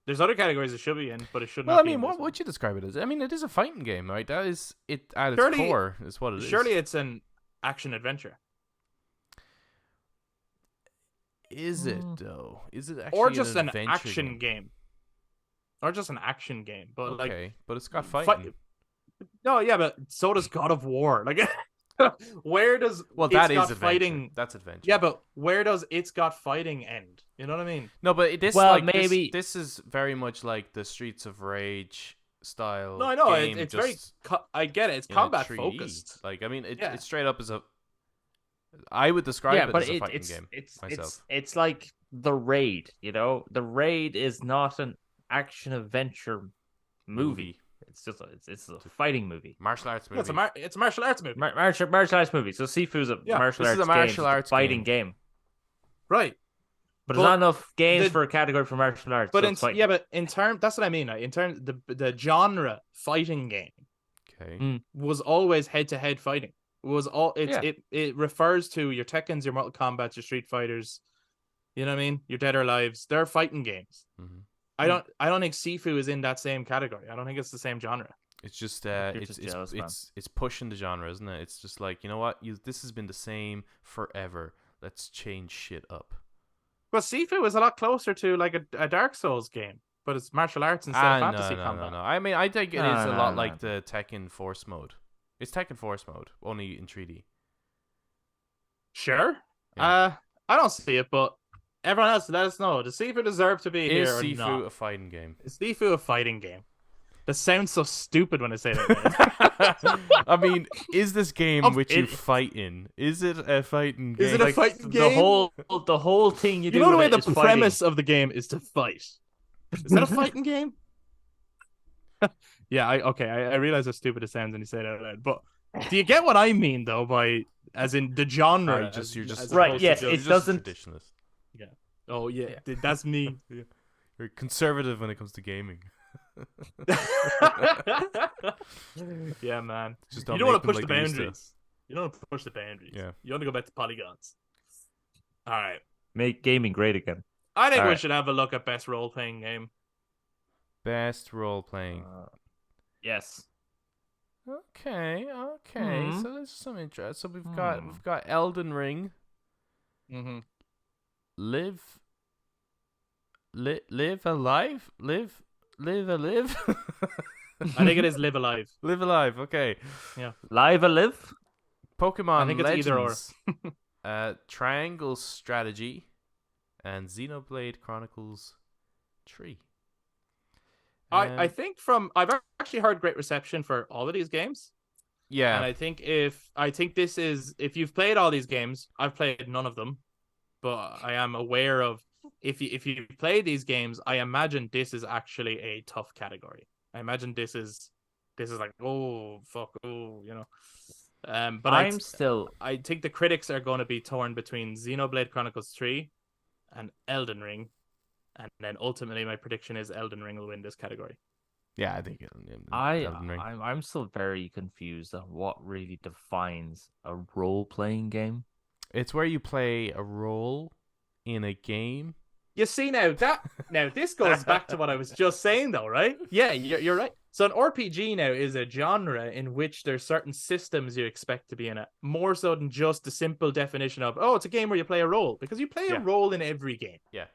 There's other categories it should be in, but it should Well, not I be mean, in this what one. would you describe it as? I mean, it is a fighting game, right? That is it at its Surely- core. Is what it is. Surely it's an action adventure. Is it though? Is it actually Or just an adventure action game. Or just an action game. But Okay, but it's got Fight- fighting. no, yeah, but so does God of War. Like where does Well, It's that is Got adventure. fighting That's adventure. Yeah, but where does It's Got Fighting end? You know what I mean? No, but this Well, like maybe- this is very much like the Streets of Rage style. No, I know game, it's just very I get it. It's in a combat 3D. focused. Like, I mean, Yeah. it's straight up as a. I would describe Yeah, it but as a fighting game. myself. It's like the Raid. The Raid is not an action adventure movie. It's just it's a fighting movie. Martial arts movie. Yeah, it's a martial arts movie. Martial arts movie. So Sifu's a Yeah, martial this arts is a martial game, arts fighting game. Right. But But there's not enough games the- for a category for martial arts. But so it's fighting. yeah, but in term that's what I mean. Right? In terms the genre fighting game Okay. was always head to head fighting. It was all Yeah. it refers to your Tekkens, your Mortal Kombats, your Street Fighters. You know what I mean? Your Dead or Alives. They're fighting games. Mhm. I don't think Sifu is in that same category. I don't think it's the same genre. It's just You're it's just jealous, man. it's pushing the genre, isn't it? It's just like, you know what? This has been the same forever. Let's change shit up. But Sifu is a lot closer to like a Dark Souls game, but it's martial arts instead of fantasy combat. No. I mean, I think it is No, a no, lot no. like the Tekken Force mode. It's Tekken Force mode, only in 3D. Sure. Yeah. I don't see it, but everyone else, let us know. Does Sifu deserve to be Is here or Sifu not? a fighting game? Is Sifu a fighting game? That sounds so stupid when I say that. I mean, is this game Of which you it- fight in? Is it a fighting game? Is it a Like, fighting the game? whole thing you do You know the with way it the is premise of the game is to fight. Is that a fighting game? Yeah, I realize how stupid it sounds when you say it out loud, but do you get what I mean though by as in the genre? You're just as Right, opposed to yes, just- it just doesn't- a traditionalist. Oh yeah, that's me. You're conservative when it comes to gaming. Yeah, man. Just You don't don't want make to them push like the they used to. boundaries. You don't want to push the boundaries. Yeah. You want to go back to polygons. All right. Make gaming great again. I think All we right. should have a look at best role playing game. Best role playing. Yes. Okay. Mhm. So there's some interest. So we've Hmm. got Elden Ring, Mm-hmm. Live Alive, Live. I think it is Live Alive. Live Alive. Okay. Live a live? Pokemon I think it's either or. Legends, Triangle Strategy, and Xenoblade Chronicles 3. I think I've actually heard great reception for all of these games. Yeah. And I think if you've played all these games, I've played none of them, but I am aware of if you play these games, I imagine this is actually a tough category. I imagine this is like, oh fuck, oh, you know. But I think the critics are going to be torn between Xenoblade Chronicles 3 and Elden Ring, and then ultimately my prediction is Elden Ring will win this category. Yeah, I think Elden Ring. I'm still very confused on what really defines a role playing game. It's where you play a role in a game. You see now this goes back to what I was just saying though, right? Yeah, you're right. So an RPG now is a genre in which there's certain systems you expect to be in it, more so than just the simple definition of, oh, it's a game where you play a role, because you play a role in every game. Yeah.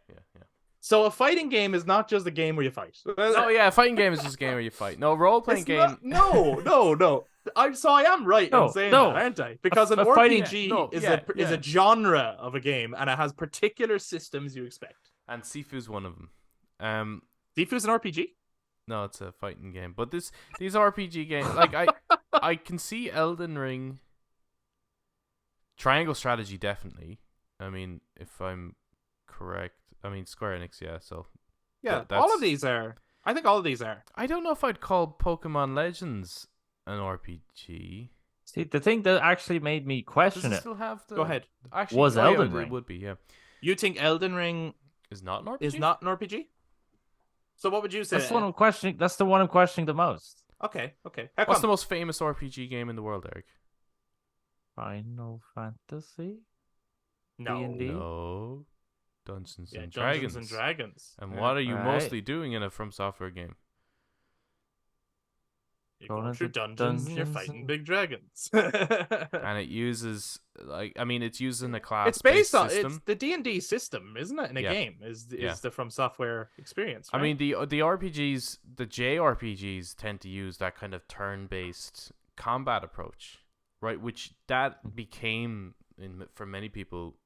So a fighting game is not just a game where you fight. Oh yeah, a fighting game is just a game where you fight. No, role playing It's game. not- no. I am right in saying that, aren't I? Because an a fighting- RPG is a genre of a game, and it has particular systems you expect. And Sifu's one of them. Sifu's an RPG? No, it's a fighting game. But these RPG games, like I can see Elden Ring, Triangle Strategy definitely. I mean, if I'm correct, I mean Square Enix, yeah. So Yeah, that's- all of these are. I think all of these are. I don't know if I'd call Pokemon Legends an RPG. See, the thing that actually made me Does question it it still have the? Go ahead. Actually, Was yeah, Elden it Ring. would be, yeah. You think Elden Ring Is not an RPG. is not an RPG? So what would you say? That's the one I'm questioning. That's the one I'm questioning the most. Okay. How What's come? the most famous RPG game in the world, Eric? Final Fantasy. No. D&D? No. Dungeons and Dungeons Dragons. and Dragons. And what are you Right. mostly doing in a From Software game? You're Going going through into dungeons and you're dungeons fighting and- big dragons. And it uses it's using a It's class-based based on system. it's the D&D system, isn't it? In a Yeah. game is Yeah. the From Software experience. I Right? mean, the RPGs, the JRPGs tend to use that kind of turn-based combat approach, right? Which that became for many people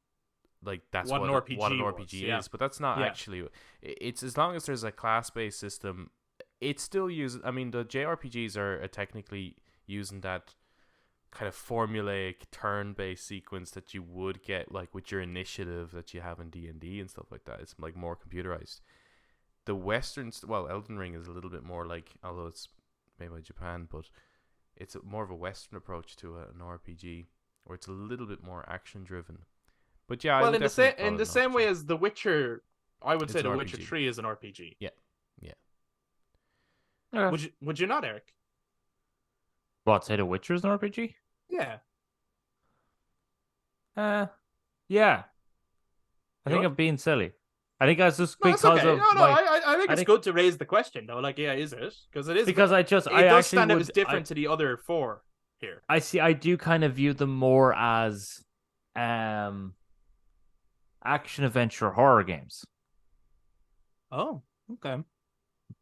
like that's What what an what RPG an was, RPG yeah. is, but that's not Yeah. actually. It's as long as there's a class-based system, it still uses. I mean, the JRPGs are technically using that kind of formulaic turn-based sequence that you would get like with your initiative that you have in D&D and stuff like that. It's like more computerized. The Western, Elden Ring is a little bit more like, although it's made by Japan, but it's more of a Western approach to an RPG, where it's a little bit more action-driven. But yeah, well, I would in the definitely same call in it the an same way RPG. as The Witcher, I would say It's The an Witcher RPG. 3 is an RPG. Yeah. Okay. Would you not, Eric? What, say The Witcher is an RPG? Yeah. Yeah. I You think would? I'm being silly. I think that's just No, it's because okay. of No, my. I think I it's think- good to raise the question though. Like, yeah, is it? Because it is. Because I it does actually stand stand out as different to the other four here. I see. I do kind of view them more as, action adventure horror games, Oh, okay.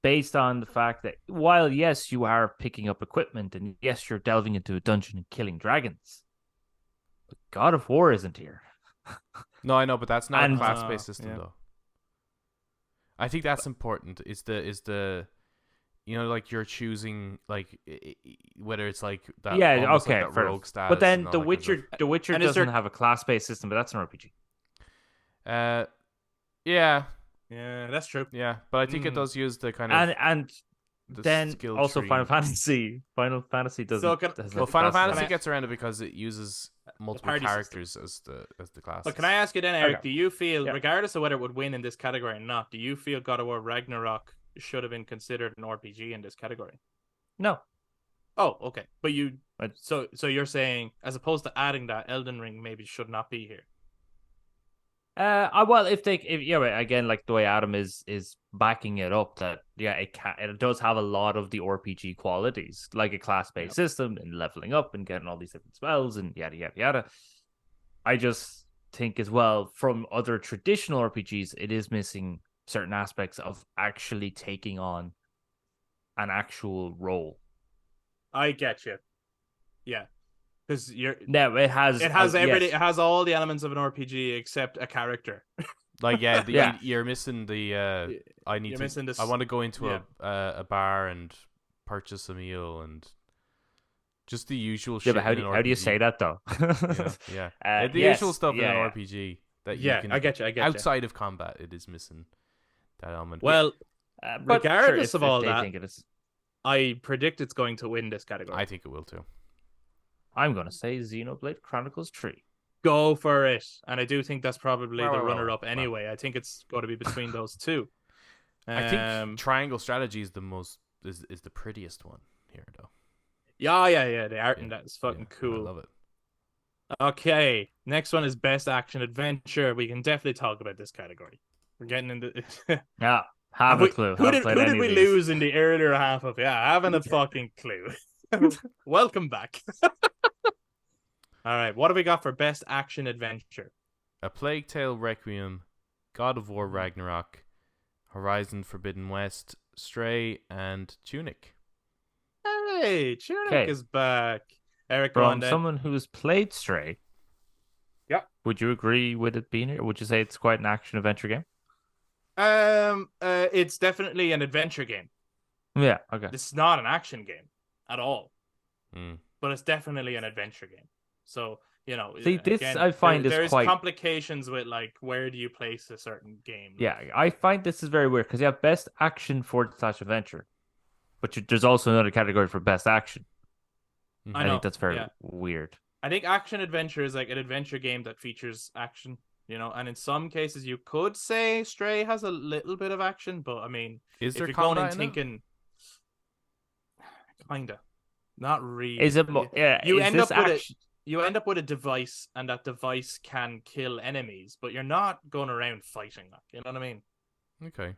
based on the fact that while yes, you are picking up equipment and yes, you're delving into a dungeon and killing dragons, but God of War isn't here. No, I know, but that's not And- a class-based system, yeah. though. I think that's important. Is the like you're choosing like whether it's like that. Yeah, almost okay, like that fair rogue enough. status. But then and all The that kind of Witcher, stuff. The Witcher And is doesn't there- have a class-based system, but that's an RPG. Yeah, Yeah, that's true. yeah, but I think it Mm. does use the kind of And the then skill also tree. Final Fantasy doesn't. So can- doesn't Well, have Final class Fantasy system. gets around it because it uses multiple party characters as the classes. But can I ask you then, Eric? Okay. Do you feel, Yeah. regardless of whether it would win in this category or not, do you feel God of War Ragnarok should have been considered an RPG in this category? No. Oh, okay. But you, But- so you're saying, as opposed to adding that, Elden Ring maybe should not be here. Well, if again, like the way Adam is backing it up, that it does have a lot of the RPG qualities, like a class-based Yep. system and leveling up and getting all these different spells and yada yada yada. I just think as well, from other traditional RPGs, it is missing certain aspects of actually taking on an actual role. I get you. Yeah, because No, it has everything. yes. It has all the elements of an RPG except a character. Like yeah, Yeah. you're missing the. I need You're to. missing this. I want to go into yeah. a bar and purchase a meal and just the usual Yeah, shit. but how in do an how do you RPG. say that though? Yeah. The Yes, usual stuff in yeah, an yeah. RPG that Yeah, you can. I get you. Outside of combat, it is missing that element. Well, But regardless sure, of all they that, think it is. I predict it's going to win this category. I think it will too. I'm gonna say Xenoblade Chronicles 3. Go for it, and I do think that's probably Well, the well, runner-up well. anyway. I think it's going to be between those two. I think triangle strategy is the most is the prettiest one here though. yeah. The art in Yeah, that is fucking I cool. love it. Okay, next one is best action adventure. We can definitely talk about this category. We're getting into. Yeah, have a clue. Who Haven't did played any we of these. lose in the earlier half of? Yeah, I haven't a fucking clue. Welcome back. All right, what have we got for best action adventure? A Plague Tale Requiem, God of War Ragnarok, Horizon Forbidden West, Stray, and Tunic. Hey, Tunic Okay. is back. Eric, go on From then. someone who's played Stray. Yep. Would you agree with it being here? Would you say it's quite an action adventure game? It's definitely an adventure game. Yeah. Okay. This is not an action game at all, Mm. but it's definitely an adventure game. So, See, this I find is there's quite- complications with like where do you place a certain game? Yeah, I find this is very weird because you have best action / adventure, but there's also another category for best action. Mhm. I I know, think that's very yeah. weird. I think action adventure is like an adventure game that features action, and in some cases you could say Stray has a little bit of action, but I mean, Is if there you're going combat and in it? thinking, kinda, not really. Is it more? Yeah. You is end this up with action? you end up with a device, and that device can kill enemies, but you're not going around fighting. Like, you know what I mean? Okay.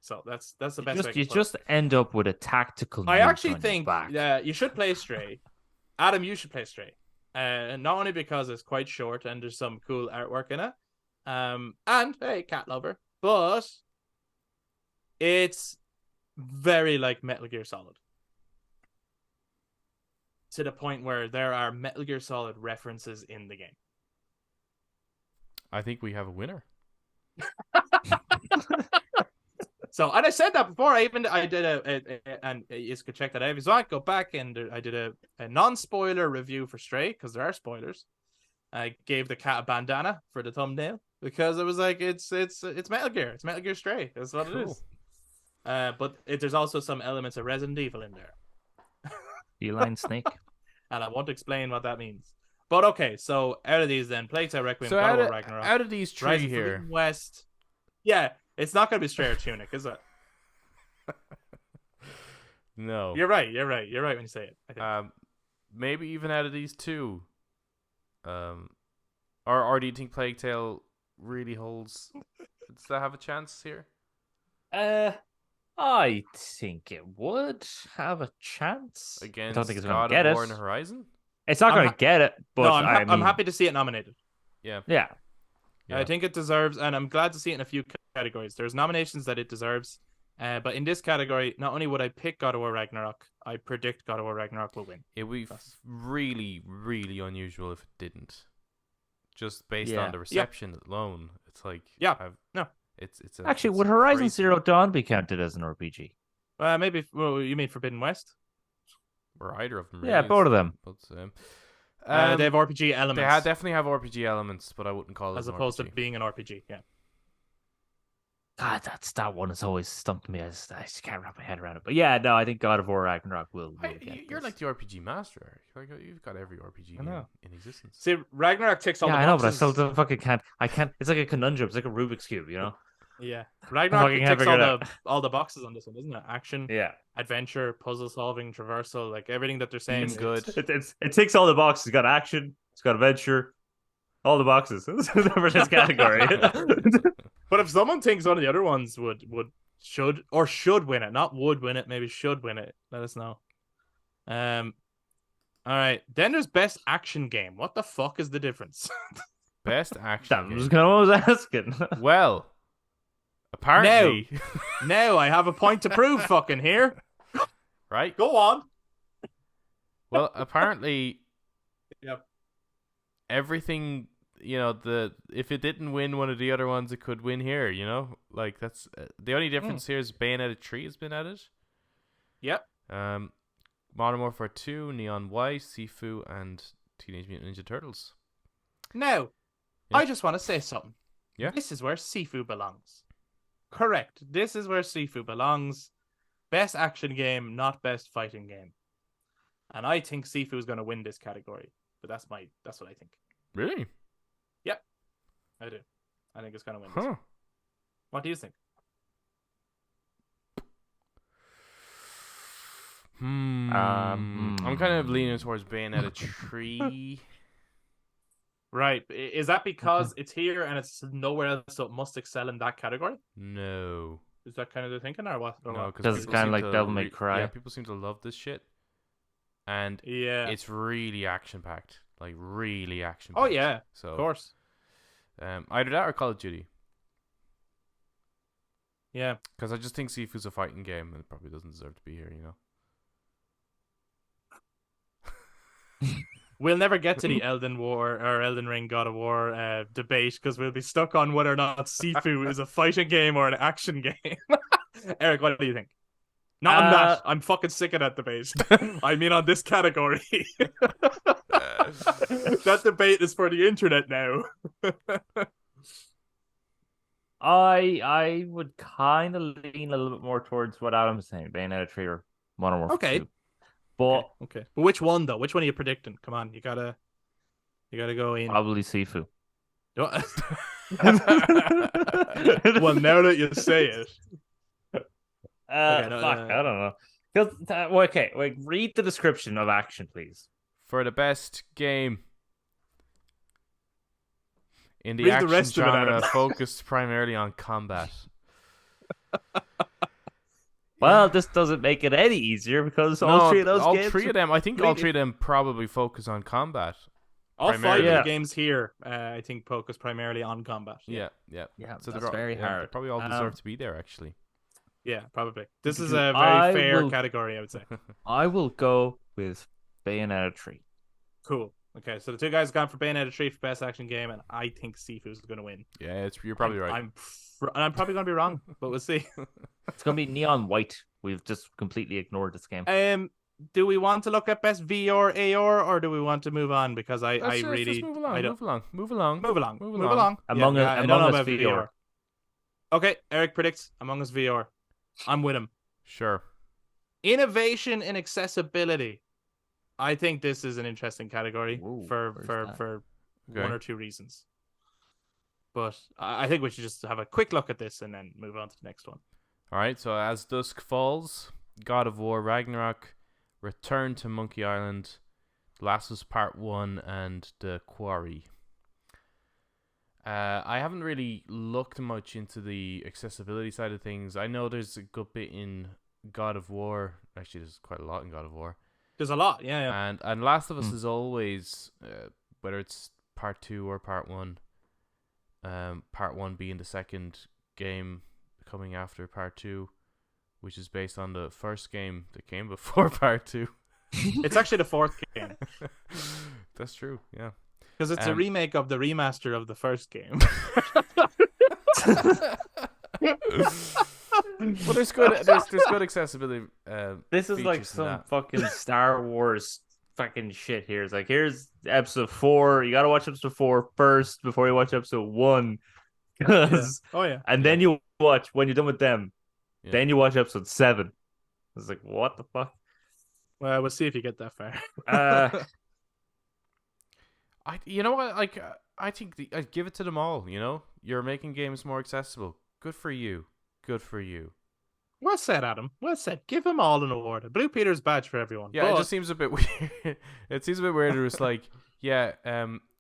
So that's the best way. You just end up with a tactical. I nuke actually on your think back. you should play Stray. Adam, you should play Stray. Not only because it's quite short and there's some cool artwork in it, and hey, cat lover, but it's very like Metal Gear Solid. To the point where there are Metal Gear Solid references in the game. I think we have a winner. So, and I said that before. I did and you could check that out if you want. Go back and I did a non-spoiler review for Stray because there are spoilers. I gave the cat a bandana for the thumbnail because it was like it's Metal Gear. It's Metal Gear Stray. That's what it is. But there's also some elements of Resident Evil in there. Feline snake. And I won't explain what that means. But okay, so out of these then, Plague Tale Requiem, So God of War Ragnarok, out of these three Rise of here, Forbidden West. Yeah, it's not going to be Stray or Tunic, is it? no. You're right when you say it. I think. Maybe even out of these two. Or do you think Plague Tale really holds? Does that have a chance here? I think it would have a chance. Against I don't think it's going God to get of War it. and Horizon? It's not going to get it, but no, I'm happy to see it nominated. Yeah. Yeah. I think it deserves, and I'm glad to see it in a few categories. There's nominations that it deserves, but in this category, not only would I pick God of War Ragnarok, I predict God of War Ragnarok will win. It would be really, really unusual if it didn't. Just based on the reception alone, it's like no. It's actually would Horizon Zero Dawn be counted as an RPG? Maybe. Well, you mean Forbidden West? Or either of them? Really. Yeah, both of them. But, they have RPG elements. They definitely have RPG elements, but I wouldn't call it as opposed to being an RPG. Yeah. God, that one has always stumped me. I just can't wrap my head around it. But yeah, no, I think God of War Ragnarok will you're like the RPG master. Like, you've got every RPG game in existence. See, Ragnarok ticks all the boxes. I know, but I still don't fucking can't. I can't. It's like a conundrum. It's like a Rubik's Cube, you know? Yeah. Ragnarok ticks all the boxes on this one, isn't it? Action, adventure, puzzle solving, traversal, like everything that they're saying is good. It ticks all the boxes. It's got action. It's got adventure. All the boxes for this category. But if someone thinks one of the other ones should win it, not would win it, maybe should win it, let us know. All right. Then there's best action game. What the fuck is the difference? Best action game. That was what I was asking. Well, apparently. Now I have a point to prove fucking here. Right? Go on. Well, apparently. Yep. Everything, if it didn't win one of the other ones, it could win here, Like, that's the only difference here is Bayonetta 3 has been added. Yep. Modern Warfare 2, Neon White, Sifu, and Teenage Mutant Ninja Turtles. Now, I just want to say something. Yeah. This is where Sifu belongs. Correct. This is where Sifu belongs. Best action game, not best fighting game. And I think Sifu is going to win this category. But that's what I think. Really? Yep. I do. I think it's going to win this. What do you think? I'm kind of leaning towards Bayonetta 3. Right. Is that because it's here and it's nowhere else, so it must excel in that category? No. Is that kind of the thinking, or what? No, because it's kind of like Devil May Cry. Yeah, people seem to love this shit. And it's really action-packed. Like, really action-packed. Oh, yeah. So, of course. Either that or Call of Duty. Yeah. Because I just think Sifu's a fighting game and it probably doesn't deserve to be here, We'll never get to the Elden Ring God of War debate because we'll be stuck on whether or not Sifu is a fighting game or an action game. Eric, what do you think? Not on that. I'm fucking sick of that debate. I mean on this category. That debate is for the internet now. I would kind of lean a little bit more towards what Adam's saying, Bayonetta 3 or Modern Warfare 2. But okay. But which one though? Which one are you predicting? Come on, you gotta go in. Probably Sifu. Well, now that you say it. I don't know. Wait, read the description of action, please. for the best game in the Read the action rest of it, genre Adam. focused primarily on combat. Well, this doesn't make it any easier because all No, three of those all games three of them. I think all three of them probably focus on combat. All 5 of primarily. the Yeah. games here, I think, focus primarily on combat. Yeah. Yeah, So that's they're very They hard. probably all deserve to be there, actually. Yeah, probably. This is Do a I very fair will- category, I would say. I will go with Bayonetta 3. Cool. Okay, so the two guys gone for Bayonetta 3 for best action game, and I think Sifu's going to win. Yeah, you're probably right. I'm probably going to be wrong, but we'll see. It's going to be neon white. We've just completely ignored this game. Do we want to look at best VR AR, or do we want to move on? Because I Let's really just move along. I don't Move along. move along. Move Move along. along. Among Yeah, Us- I don't Among know Us about VR. Okay, Eric predicts Among Us VR. I'm with him. Sure. Innovation in accessibility. I think this is an interesting category Ooh, for where's that? Okay. one or two reasons. But I think we should just have a quick look at this and then move on to the next one. All right. So as dusk falls, God of War, Ragnarok, Return to Monkey Island, Last of Us Part 1, and The Quarry. I haven't really looked much into the accessibility side of things. I know there's a good bit in God of War. Actually, there's quite a lot in God of War. There's a lot, yeah. And Last of Us is always, whether it's Part 2 or Part 1, Part 1 being the second game coming after Part 2, which is based on the first game that came before Part 2. It's actually the fourth game That's true, yeah. because it's a remake of the remaster of the first game. Well, there's good accessibility. This is like features in some that. fucking Star Wars fucking shit here. It's like, here's episode 4. You got to watch episode 4 first before you watch episode 1. Oh yeah. And then you watch, when you're done with them, Yeah. then you watch episode 7. It's like, what the fuck? Well, we'll see if you get that far. You know what? Like, I think I'd give it to them all. You know, you're making games more accessible. Good for you. Good for you. Well said, Adam. Well said. Give them all an award. A Blue Peter's badge for everyone. Yeah, But it just seems a bit weird. It seems a bit weird. It's like, yeah,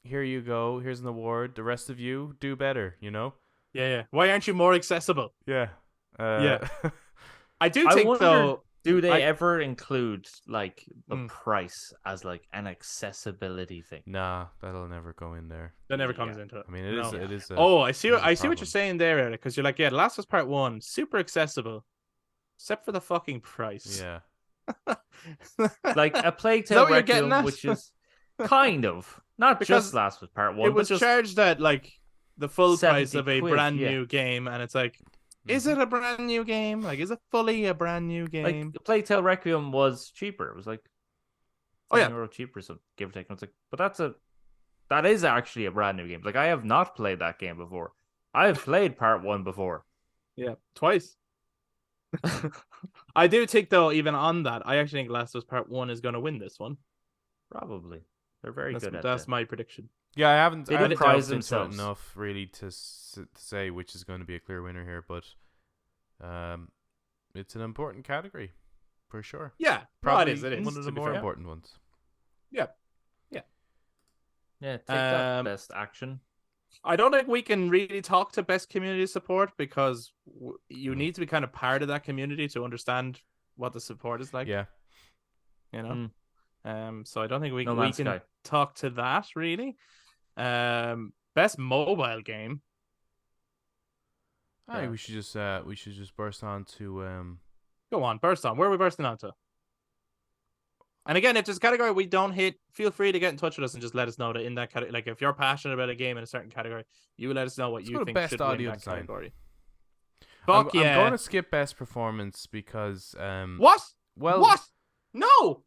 here you go. Here's an award. The rest of you do better. You know? yeah. Why aren't you more accessible? Yeah. Yeah. I do I think wonder, though. do they I- ever include like the Mm. price as like an accessibility thing? Nah, that'll never go in there. That never comes Yeah. into it. I mean, it is. No. It is. Oh, I see. it is a I see what problem. you're saying there, Eric. Because you're like, yeah, Last was Part 1, super accessible, except for the fucking price. Yeah. Like a Plague Is that Tale what you're getting Requiem, at? which is kind of not Because just Last was Part 1, It was but just charged at like the full price 70 of a quid, brand yeah. new game, and it's like, is it a brand new game? Like, is it fully a brand new game? like Plague Tale Requiem was cheaper. It was like Oh, yeah. €10 cheaper, so give or take. And it's like, but that is actually a brand new game. Like I have not played that game before. I have played Part 1 before. Yeah, twice. I do think though, even on that, I actually think Last of Us Part 1 is going to win this one. Probably. They're very That's, good at that's that. my prediction. Yeah, I haven't. They I did haven't prize delved into it themselves. enough really to say which is going to be a clear winner here, but it's an important category for sure. Yeah, Probably it is. It is one of the to be more fair. important ones. Yeah, take that Um, best action. I don't think we can really talk to best community support because you Mm. need to be kind of part of that community to understand what the support is like. Yeah. You know. So I don't think we No we Man's can Sky. talk to that really. Best mobile game. I think Yeah. we should just burst on to Go on, burst on. Where are we bursting on to? And again, if there's a category we don't hit, feel free to get in touch with us and just let us know that in that category. Like if you're passionate about a game in a certain category, you let us know what Let's you go to think best should win audio that design. category. I'm, Fuck yeah! I'm going to skip best performance because What? well What? No!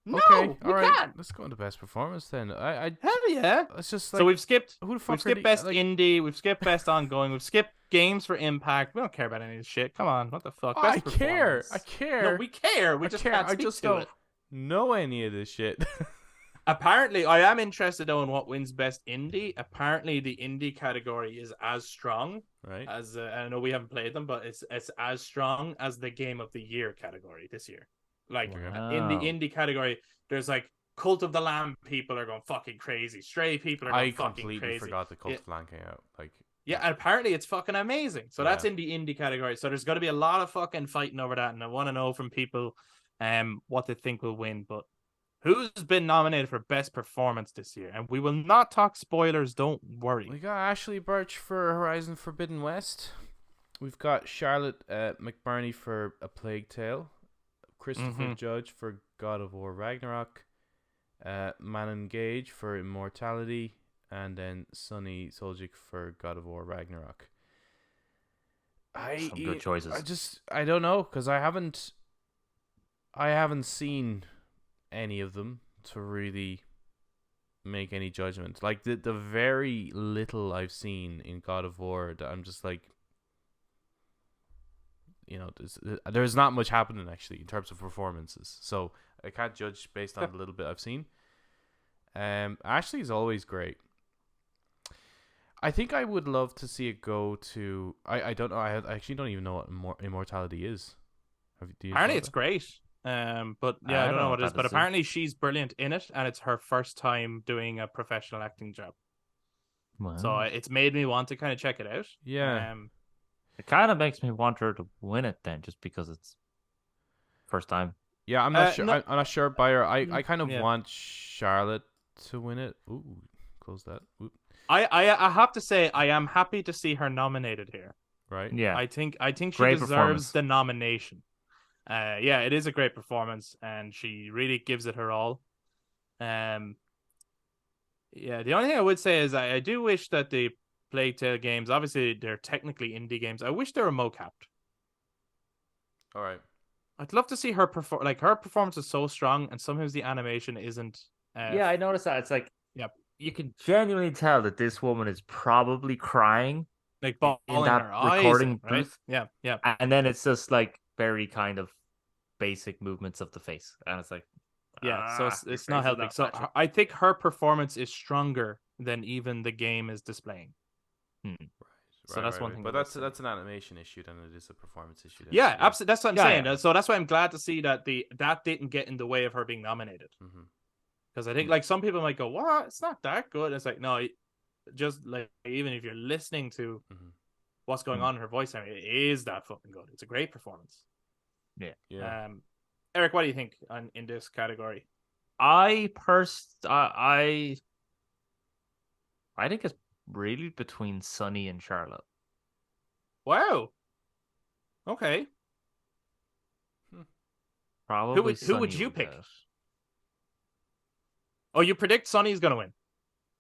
No! okay, You all right, can't! let's go into best performance then. I Hell yeah! it's just like So we've skipped. who the fuck We've are skipped the- best like, indie. We've skipped best ongoing. We've skipped games for impact. We don't care about any of this shit. Come on, what the fuck? I Best care. performance. I care. No, we care. We I just care. can't I speak just to don't it. know any of this shit. Apparently, I am interested though in what wins best indie. Apparently, the indie category is as strong right? as I know we haven't played them, but it's as strong as the game of the year category this year. Like Okay. in the Oh. indie category, there's like Cult of the Lamb people are going fucking crazy. Stray people are I going fucking completely crazy. forgot the Cult Yeah, of Land came out. Like, yeah, and apparently it's fucking amazing. So that's Yeah. in the indie category. So there's going to be a lot of fucking fighting over that, and I want to know from people what they think will win. But who's been nominated for best performance this year? And we will not talk spoilers. Don't worry. we got Ashley Birch for Horizon Forbidden West. We've got Charlotte McBurney for A Plague Tale. Christopher Judge for God of War Ragnarok. Manon Gage for Immortality. And then Sonny Soljic for God of War Ragnarok. Some good choices. I don't know, because I haven't seen any of them to really make any judgment. Like the very little I've seen in God of War, that I'm just like, there's not much happening actually in terms of performances, so I can't judge based on the little bit I've seen. Ashley is always great. I think I would love to see it go to. I don't know. I actually don't even know what Immortality is. Apparently, it's great. But yeah, I don't know what it is. But apparently, she's brilliant in it, and it's her first time doing a professional acting job. Wow. So it's made me want to kind of check it out. Yeah. It kind of makes me want her to win it then, just because it's first time. Yeah, I'm not sure. No, I'm not sure by her. I kind of yeah. want Charlotte to win it. Ooh, close that. Ooh. I have to say I am happy to see her nominated here. Right. Yeah. I think she Great deserves the nomination. Yeah, it is a great performance, and she really gives it her all. Yeah, the only thing I would say is I do wish that the Plague Tale games, obviously they're technically indie games, I wish they were mocapped. All right. I'd love to see her perform. Like, her performance is so strong, and sometimes the animation isn't. Yeah, I noticed that. It's like, yep, you can genuinely tell that this woman is probably crying, like bawling in that her eyes, recording right? booth. Yeah, yeah. And then it's just like very kind of basic movements of the face, and it's like, Yeah, so it's not helping. So matching. I think her performance is stronger than even the game is displaying. So that's one thing. But that's an animation issue, then it is a performance issue. Then. Yeah, absolutely. That's what I'm saying. Yeah. So that's why I'm glad to see that that didn't get in the way of her being nominated. Because I think like some people might go, "What? It's not that good." It's like, no, just like even if you're listening to what's going on in her voice, it is that fucking good. It's a great performance. Yeah. Eric, what do you think in this category? I think it's really between Sunny and Charlotte. Wow. Okay. Probably who would Sunny you will pick? get it. Oh, you predict Sonny's gonna win?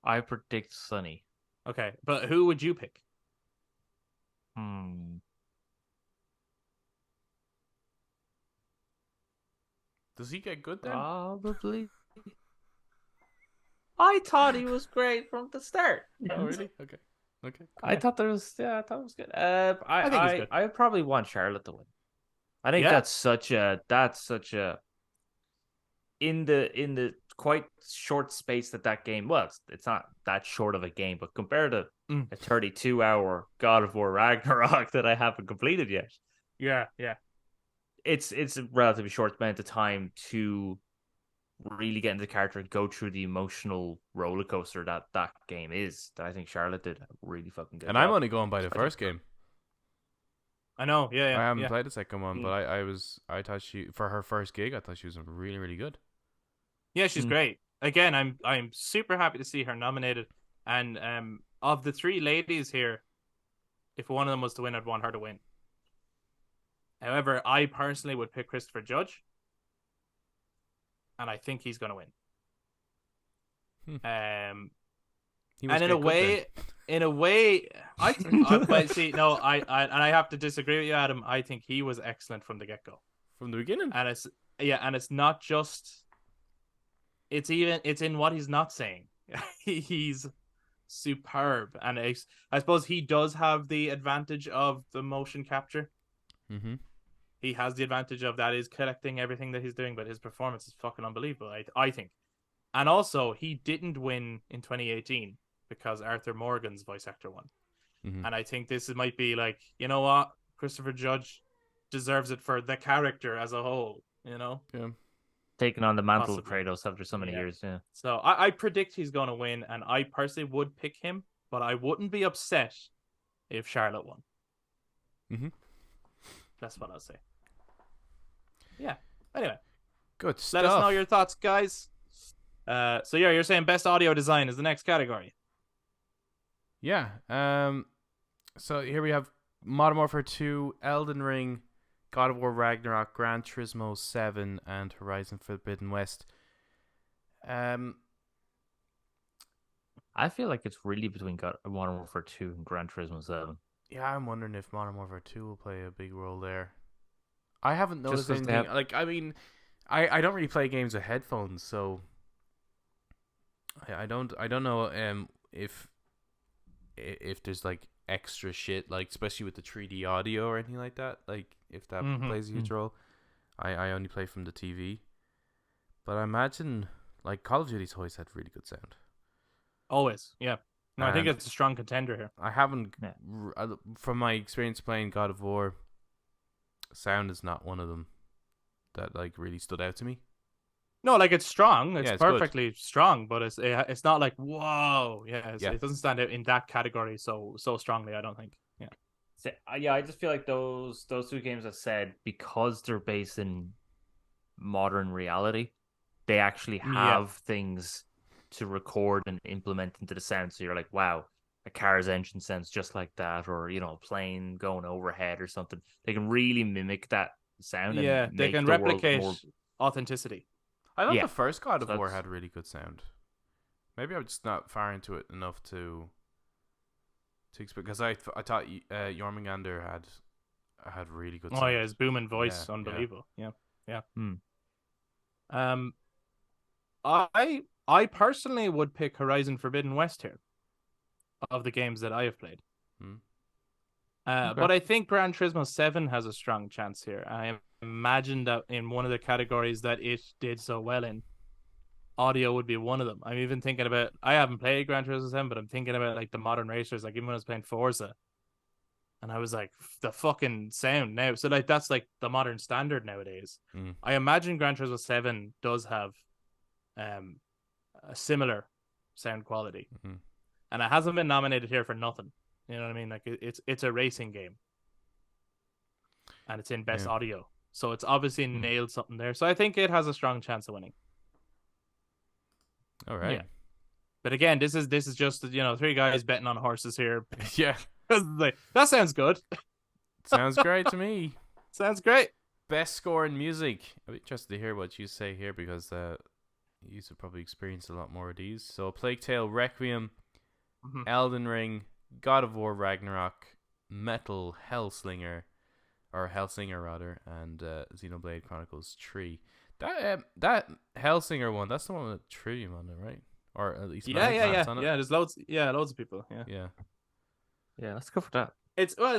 I predict Sunny. Okay, but who would you pick? Does he get good then? Probably. I thought he was great from the start. Oh, really? Okay. Cool. I thought it was good. I think he's good. I probably want Charlotte to win. I think that's such a in the quite short space that game was. It's not that short of a game, but compared to a 32-hour God of War Ragnarok that I haven't completed yet. Yeah. It's a relatively short amount of time to really get into the character and go through the emotional roller coaster that game is. That I think Charlotte did a really fucking good. And job. I'm only going by the first game. I know. Yeah. I haven't played the second one, but I thought she, for her first gig, I thought she was really, really good. Yeah, she's great. Again, I'm super happy to see her nominated. And of the three ladies here, if one of them was to win, I'd want her to win. However, I personally would pick Christopher Judge, and I think he's going to win. And in a way, but see, no, I have to disagree with you, Adam. I think he was excellent from the get-go, from the beginning, and it's not just. It's in what he's not saying. He's superb, and I suppose he does have the advantage of the motion capture. He has the advantage of that is collecting everything that he's doing, but his performance is fucking unbelievable, I think. And also, he didn't win in 2018 because Arthur Morgan's voice actor won. And I think this might be like, you know what? Christopher Judge deserves it for the character as a whole, you know? Yeah. taking on the mantle Possibly. of Kratos after so many years. Yeah. So I predict he's going to win, and I personally would pick him, but I wouldn't be upset if Charlotte won. Mm-hmm. That's what I'll say. Yeah. Anyway, Good stuff. let us know your thoughts, guys. So yeah, you're saying best audio design is the next category. Yeah. So here we have Modern Warfare 2, Elden Ring, God of War Ragnarok, Gran Turismo 7, and Horizon Forbidden West. I feel like it's really between Modern Warfare 2 and Gran Turismo 7. Yeah, I'm wondering if Modern Warfare 2 will play a big role there. I haven't noticed Just 'cause they anything. have- Like, I mean, I don't really play games with headphones, so I don't know if there's like extra shit, like especially with the 3D audio or anything like that. Like if that plays a huge role. I only play from the TV, but I imagine like Call of Duty's always had really good sound. Always, yeah. No, I think And it's a strong contender here. I haven't, Yeah. from my experience playing God of War, sound is not one of them that like really stood out to me. No, like it's strong. It's Yeah, it's good. perfectly strong, but it's not like whoa. Yeah, Yeah. It doesn't stand out in that category so strongly. I don't think. Yeah. So, I just feel like those two games I said, because they're based in modern reality, they actually have things to record and implement into the sound. So you're like, wow, a car's engine sounds just like that, or a plane going overhead or something. They can really mimic that sound. Yeah, and they make can the world replicate more... authenticity. I thought Yeah. the first God of So War that's- had really good sound. Maybe I'm just not far into it enough to because I thought Jormungandr had really good sound. Oh yeah, his booming voice, Yeah, unbelievable. Yeah. Hmm. I personally would pick Horizon Forbidden West here, of the games that I have played. Hmm. Okay. But I think Gran Turismo 7 has a strong chance here. I imagine that in one of the categories that it did so well in, audio would be one of them. I'm even thinking about, I haven't played Gran Turismo 7, but I'm thinking about like the modern racers, like even when I was playing Forza. And I was like, the fucking sound now. So like that's like the modern standard nowadays. Mm. I imagine Gran Turismo 7 does have a similar sound quality. Mm-hmm. And it hasn't been nominated here for nothing. You know what I mean? Like it's a racing game. And it's in best audio. So it's obviously nailed something there. So I think it has a strong chance of winning. All right. Yeah. But again, this is just three guys betting on horses here. Yeah. Like, that sounds good. Sounds great to me. Sounds great. Best score in music. I'm interested to hear what you say here because you have probably experienced a lot more of these. So Plague Tale, Requiem, Elden Ring, God of War Ragnarok, Metal Hellsinger rather, and Xenoblade Chronicles 3. That Hellsinger one, that's the one with Trivium on it, right? Or at least Yeah. on it. Yeah, there's loads of people. Yeah. Yeah, let's go for that. It's fun.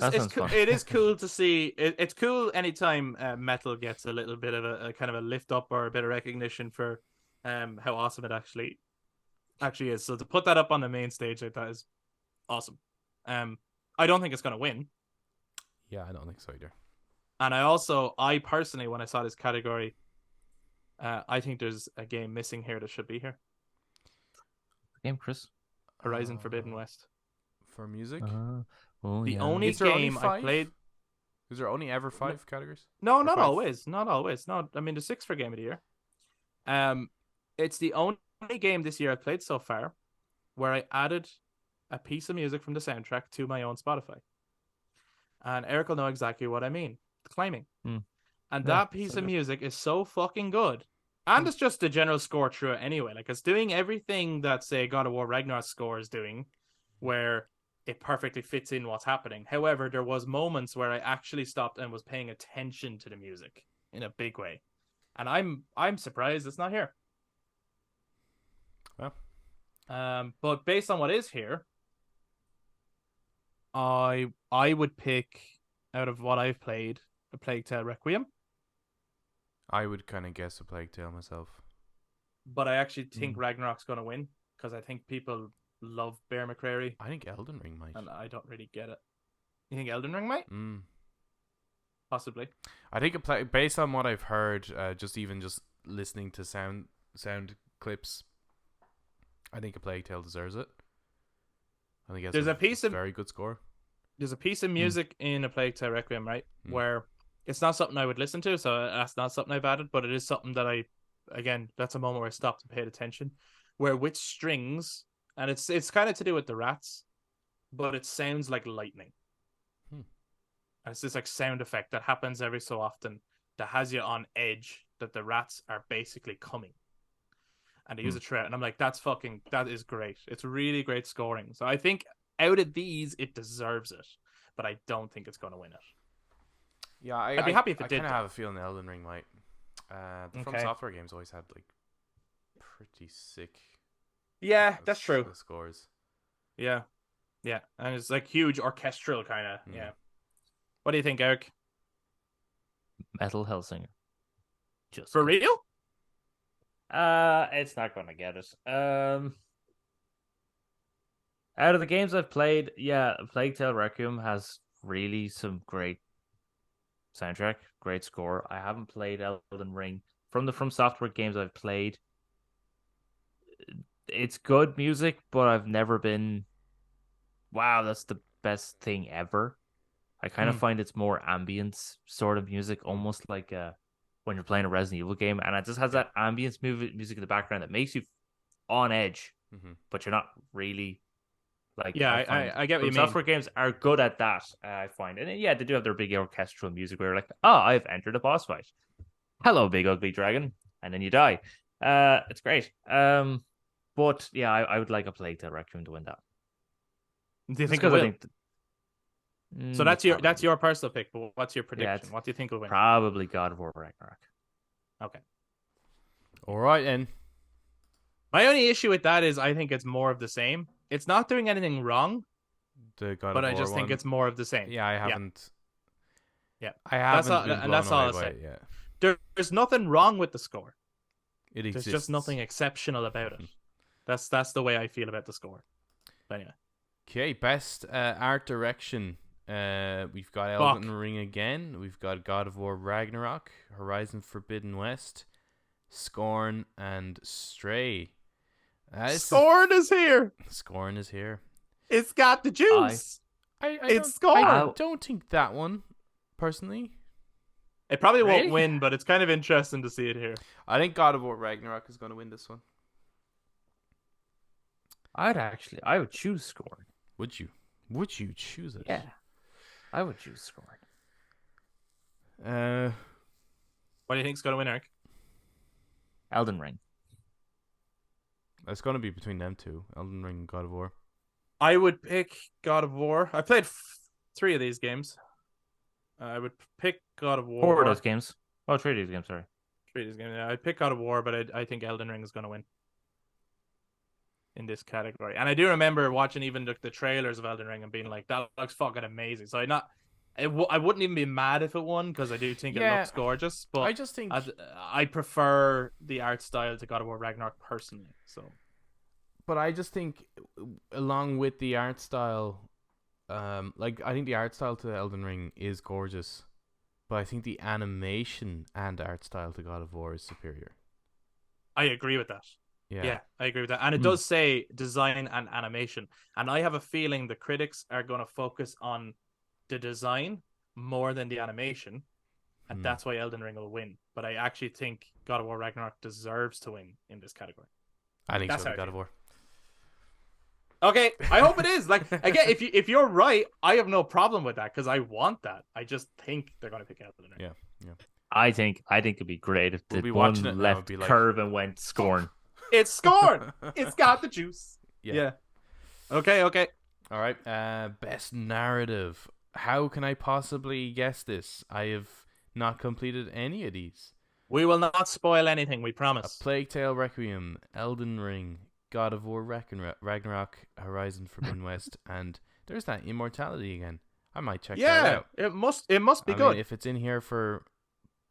it is cool to see. It's cool anytime metal gets a little bit of a kind of a lift up or a bit of recognition for how awesome it actually is. So to put that up on the main stage like that is awesome. I don't think it's gonna win. Yeah, I don't think so either. And I personally, when I saw this category, I think there's a game missing here that should be here. Game, Chris. Horizon Forbidden West. For music? The only Is there only game I five? played. Is there only ever 5 categories? No, Or not 5? always. Not always. No, I mean, there's 6 for Game of the Year. It's the only game this year I've played so far where I added a piece of music from the soundtrack to my own Spotify. And Eric will know exactly what I mean. Claiming. And that piece of music is so fucking good. And it's just the general score through it anyway. Like, it's doing everything that, say, God of War Ragnarok score is doing, where it perfectly fits in what's happening. However, there was moments where I actually stopped and was paying attention to the music in a big way. And I'm surprised it's not here. Well. But based on what is here, I would pick, out of what I've played, A Plague Tale Requiem. I would kind of guess a Plague Tale myself. But I actually think Ragnarok's going to win, because I think people love Bear McCreary. I think Elden Ring might. And I don't really get it. You think Elden Ring might? Mm. Possibly. I think based on what I've heard, just listening to sound clips, I think A Plague Tale deserves it. I think there's a piece of very good score. There's a piece of music in A Plague Tale Requiem, right, where it's not something I would listen to, so that's not something I've added, but it is something that that's a moment where I stopped and paid attention, where with strings, and it's kind of to do with the rats, but it sounds like lightning. And it's this like sound effect that happens every so often that has you on edge that the rats are basically coming. And they use a threat, and I'm like, that is great. It's really great scoring. So I think out of these, it deserves it, but I don't think it's going to win it. Yeah, I'd be happy if it did. I kind of have a feeling Elden Ring might. The From Software games always had like pretty sick. Yeah, that's true. Scores. Yeah, and it's like huge orchestral kind of. Yeah. What do you think, Eric? Metal Hellsinger. Just for real? It's not going to get it. Out of the games I've played, Plague Tale Requiem has really some great soundtrack, great score. I haven't played Elden Ring. From the From Software games I've played, it's good music, but I've never been, wow, that's the best thing ever. I kind of find it's more ambience sort of music, almost like when you're playing a Resident Evil game, and it just has that ambience music in the background that makes you on edge, but you're not really like. Yeah, I get what you mean. Software games are good at that, I find, and they do have their big orchestral music where you're like, oh, I've entered a boss fight. Hello, big ugly dragon, and then you die. It's great. But yeah, I would like A Plague Tale Requiem to win that. Do you think it will? So that's your personal pick, but what's your prediction? What do you think will win? Probably God of War Ragnarok. Okay. All right, then. My only issue with that is I think it's more of the same. It's not doing anything wrong, but I just think it's more of the same. Yeah, I haven't. Yeah, I haven't. And that's all I'll say. There's nothing wrong with the score. It exists. There's just nothing exceptional about it. That's the way I feel about the score. But anyway. Okay, best art direction. We've got Elden Ring again. We've got God of War Ragnarok, Horizon Forbidden West, Scorn, and Stray. Scorn is here. Scorn is here. It's got the juice. I don't think that one, personally. It probably won't win, but it's kind of interesting to see it here. I think God of War Ragnarok is going to win this one. I would choose Scorn. Would you? Would you choose it? Yeah. I would choose Scorn. What do you think's going to win, Eric? Elden Ring. It's going to be between them two, Elden Ring and God of War. I would pick God of War. I played 3 of these games. I would pick God of War. 4 of those games. Oh, 3 of these games, sorry. 3 of these games. Yeah, I'd pick God of War, but I think Elden Ring is going to win in this category. And I do remember watching even the trailers of Elden Ring and being like, that looks fucking amazing. So I wouldn't even be mad if it won, because I do think it looks gorgeous. But I just think I prefer the art style to God of War Ragnarok personally. But I just think, along with the art style, I think the art style to Elden Ring is gorgeous, but I think the animation and art style to God of War is superior. I agree with that. Yeah, I agree with that. And it does say design and animation. And I have a feeling the critics are going to focus on the design more than the animation. And that's why Elden Ring will win. But I actually think God of War Ragnarok deserves to win in this category. I think so, God of War. Okay, I hope it is. Like, again, if you're right, I have no problem with that, because I want that. I just think they're going to pick Elden Ring. Yeah. I think it'd be great if the one left curve and went Scorn. It's Scorn. It's got the juice. Yeah. Okay. All right. Best narrative. How can I possibly guess this? I have not completed any of these. We will not spoil anything, we promise. A Plague Tale Requiem, Elden Ring, God of War Ragnarok, Horizon Forbidden West, and there's that Immortality again. I might check that out. It must be good. Mean, if it's in here for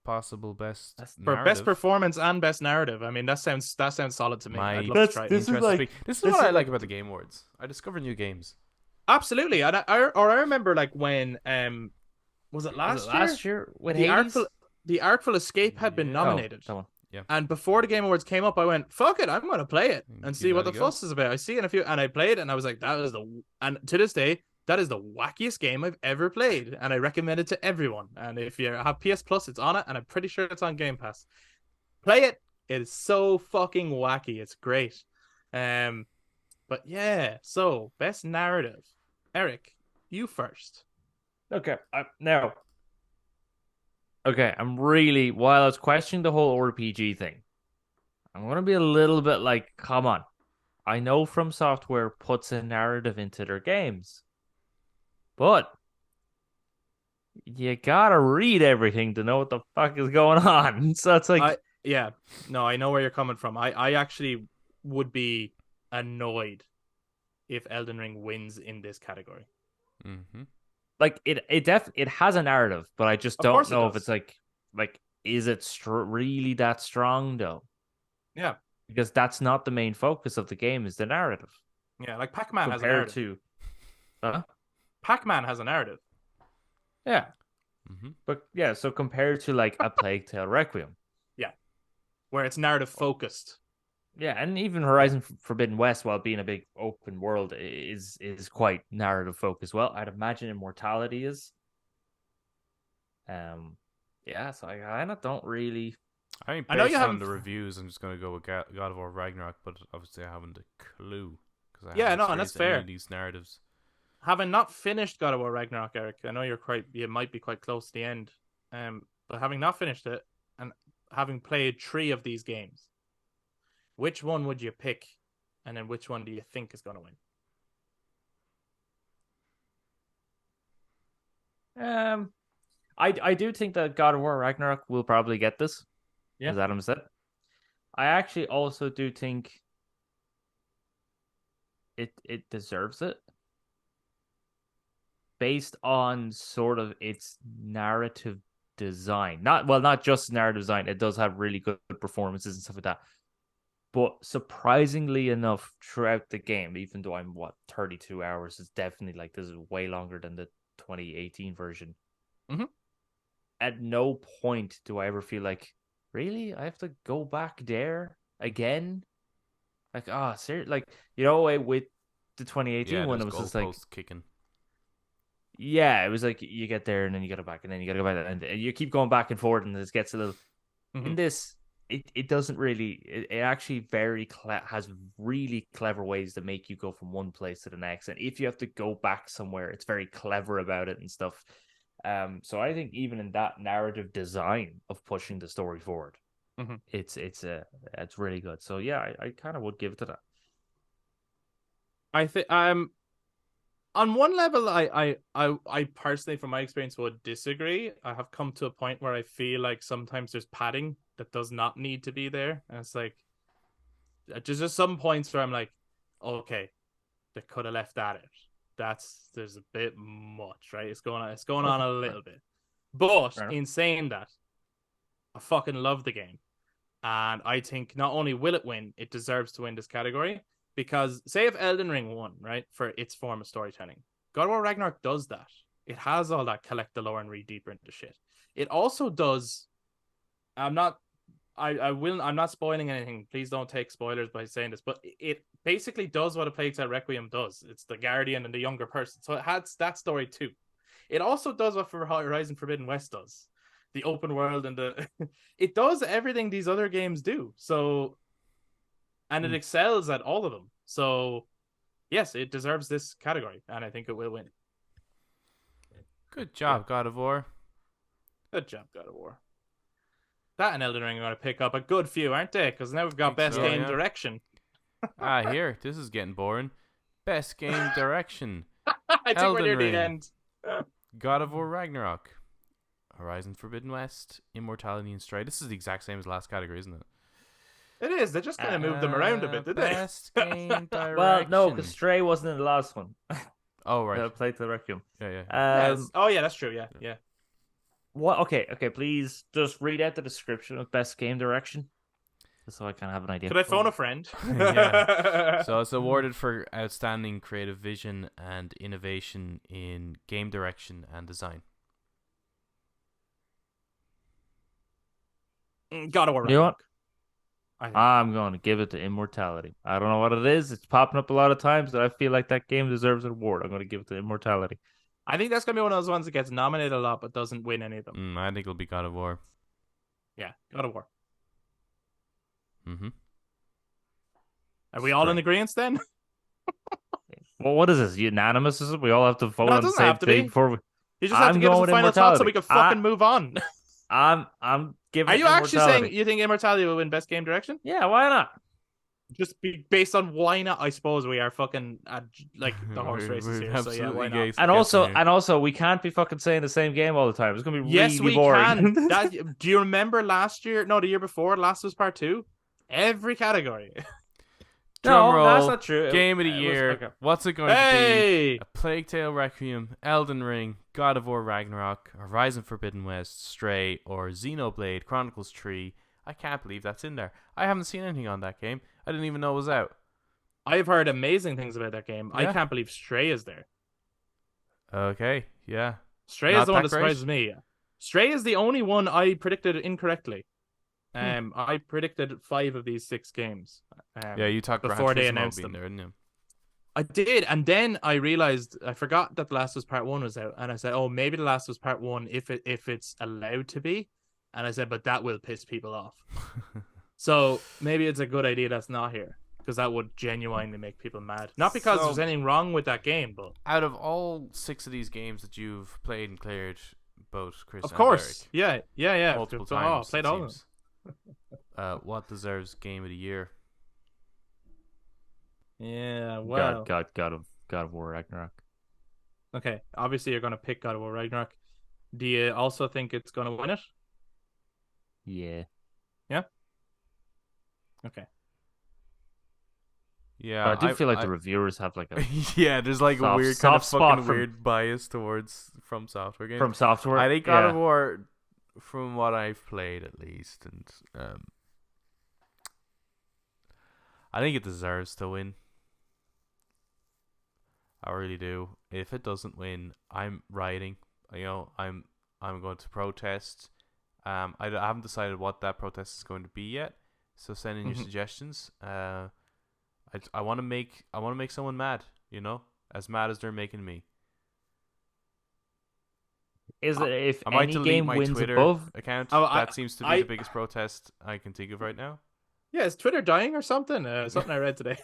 possible best best performance and best narrative, I mean, that sounds solid to me. I'd love to try it. This is what I like about the Game Awards. I discover new games. Absolutely. And I remember, like, when was it last year with the Artful Escape had been nominated. That one. Yeah. And before the Game Awards came up, I went, fuck it, I'm going to play it and Give see that what a the go. fuss is about. I see it in a few, and I played it, and I was like, and to this day, that is the wackiest game I've ever played, and I recommend it to everyone. And if you have PS Plus, it's on it, and I'm pretty sure it's on Game Pass. Play it. It is so fucking wacky. It's great. But yeah, so best narrative. Eric, you first. Okay, now. Okay, while I was questioning the whole RPG thing, I'm gonna be a little bit like, come on. I know From Software puts a narrative into their games, but you gotta read everything to know what the fuck is going on. So it's like, Yeah, no, I know where you're coming from. I actually would be annoyed if Elden Ring wins in this category. Mm-hmm. like it has a narrative, but I just Of don't course it know if does. it's like is it really that strong though? Yeah, Because that's not the main focus of the game is the narrative yeah, like Pac-Man has a compared narrative. to, huh? Pac-Man has a narrative. Yeah, Mm-hmm. but yeah, so compared to like a Plague Tale Requiem, Yeah, where it's narrative focused. yeah, and even Yeah, Horizon Forbidden West, while being a big open world, is quite narrative focused. Well, I'd imagine Immortality is. Yeah, so I kind of don't really. I mean, I know you based on haven't. the reviews, I'm just gonna go with God of War Ragnarok, but obviously I haven't a clue because I Yeah, haven't no, and that's experienced any fair. of these narratives. Having not finished God of War Ragnarok, Eric, I know you might be quite close to the end. But having not finished it and having played 3 of these games, which one would you pick, and then which one do you think is going to win? Um, I do think that God of War Ragnarok will probably get this, Yeah. as Adam said. I actually also do think it deserves it based on sort of its narrative design. Not just narrative design. It does have really good performances and stuff like that. But surprisingly enough, throughout the game, even though I'm 32 hours, it's definitely like this is way longer than the 2018 version. Mm-hmm. At no point do I ever feel like, really, I have to go back there again. Like, seriously, like with the 2018 Yeah, one, there's it was just like, goalposts kicking. yeah, it was like you get there and then you get it back and then you get it back and you keep going back and forth and it gets a little. Mm-hmm. In this, it doesn't really. It actually has really clever ways to make you go from one place to the next, and if you have to go back somewhere, it's very clever about it and stuff. So I think even in that narrative design of pushing the story forward, Mm-hmm. it's really good. So yeah, I kind of would give it to that. I think on one level, I personally, from my experience, would disagree. I have come to a point where I feel like sometimes there's padding that does not need to be there, and it's like there's just some points where I'm like, okay, they could have left that out. There's a bit much, right? It's going on Okay, a little bit. But fair enough. in saying that, I fucking love the game. And I think not only will it win, it deserves to win this category. Because say if Elden Ring won, right, for its form of storytelling, God of War Ragnarok does that. It has all that collect the lore and read deeper into shit. It also does. I'm not I'm not spoiling anything. Please don't take spoilers by saying this, but it basically does what a Plague Tale Requiem does. It's the Guardian and the younger person. So it has that story too. It also does what Horizon Forbidden West does. The open world and the it does everything these other games do. So and it excels at all of them. So yes, it deserves this category, and I think it will win. Good job, God of War. Good job, God of War. That and Elden Ring are going to pick up a good few, aren't they? Because now we've got Think best so, game yeah. direction. Here, this is getting boring. Best game direction. I think we're Elden near Ring. the end. God of War Ragnarok. Horizon Forbidden West. Immortality and Stray. This is the exact same as last category, isn't it? It is. They just kind of moved them around a bit, did they? Best game direction. Well, no, because Stray wasn't in the last one. Oh, right. Plague Tale Requiem. Yeah. Yes. Oh, yeah, that's true. Yeah. What? Okay. Please just read out the description of best game direction, just so I kind of have an idea. Could I phone a friend? Yeah. So it's awarded for outstanding creative vision and innovation in game direction and design. God of War You know what? Ragnarok. I think. I'm going to give it to Immortality. I don't know what it is. It's popping up a lot of times, but I feel like that game deserves an award. I'm going to give it to Immortality. I think that's gonna be one of those ones that gets nominated a lot but doesn't win any of them. I think it'll be God of War. Yeah, God of War. Mm-hmm. Are we all in agreement then? Well, what is this? Unanimous? Is it? We all have to vote No, it on the doesn't same have to thing be. before we. You just have to I'm give us going a with final thought so Immortality. we can fucking move on. I'm giving Are it you actually Immortality. saying you think Immortality will win Best Game Direction? Yeah, why not? Just be based on why not? I suppose we are fucking like the horse races here, so yeah, why not? And also, we can't be fucking saying the same game all the time. It's gonna be Yes, really we boring. can. Do you remember last year? No, the year before. Last was part 2. Every category. Drum No, roll. that's not true. Game of the year. Okay. What's it going to Hey! be? A Plague Tale Requiem, Elden Ring, God of War Ragnarok, Horizon Forbidden West, Stray, or Xenoblade Chronicles 3. I can't believe that's in there. I haven't seen anything on that game. I didn't even know it was out. I've heard amazing things about that game. I Yeah. can't believe Stray is there. Okay, yeah. Stray Not is the one that that great? surprises me. Stray is the only one I predicted incorrectly. I predicted 5 of these 6 games. Yeah, you talked before Gran they Turismo announced being them. there, didn't you? I did, and then I realized I forgot that The Last of Us Part 1 was out, and I said, "Oh, maybe The Last of Us Part 1 if it's allowed to be." And I said, "But that will piss people off." So maybe it's a good idea that's not here, because that would genuinely make people mad. Not because So- there's anything wrong with that game, but Out of all 6 of these games that you've played and cleared, both Chris of and course, Derek, yeah, multiple Oh, times, played it all of them. seems. What deserves Game of the Year? Yeah, well, God of War Ragnarok. okay. Obviously, you're gonna pick God of War Ragnarok. Do you also think it's gonna win it? Yeah. Okay. Yeah, But I do feel like the reviewers have like a yeah, there's like a soft- weird kind of soft spot fucking from- weird bias towards From Software games. From Software. I think God yeah. of War, from what I've played at least, and I think it deserves to win. I really do. If it doesn't win, I'm rioting. I'm going to protest. I haven't decided what that protest is going to be yet. So send in your suggestions. I want to make someone mad. As mad as they're making me. Is it if I might any delete game my wins Twitter above? account. Oh, That seems to be the biggest protest I can think of right now. Yeah, is Twitter dying or something? Something I read today.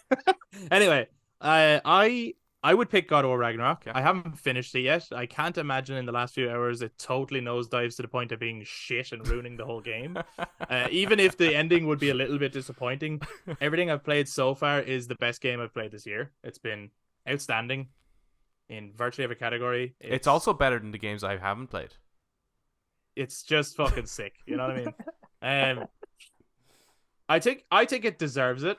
Anyway, I would pick God of War Ragnarok. Okay. I haven't finished it yet. I can't imagine in the last few hours it totally nosedives to the point of being shit and ruining the whole game. Even if the ending would be a little bit disappointing, everything I've played so far is the best game I've played this year. It's been outstanding in virtually every category. It's also better than the games I haven't played. It's just fucking sick. You know what I mean? I think it deserves it.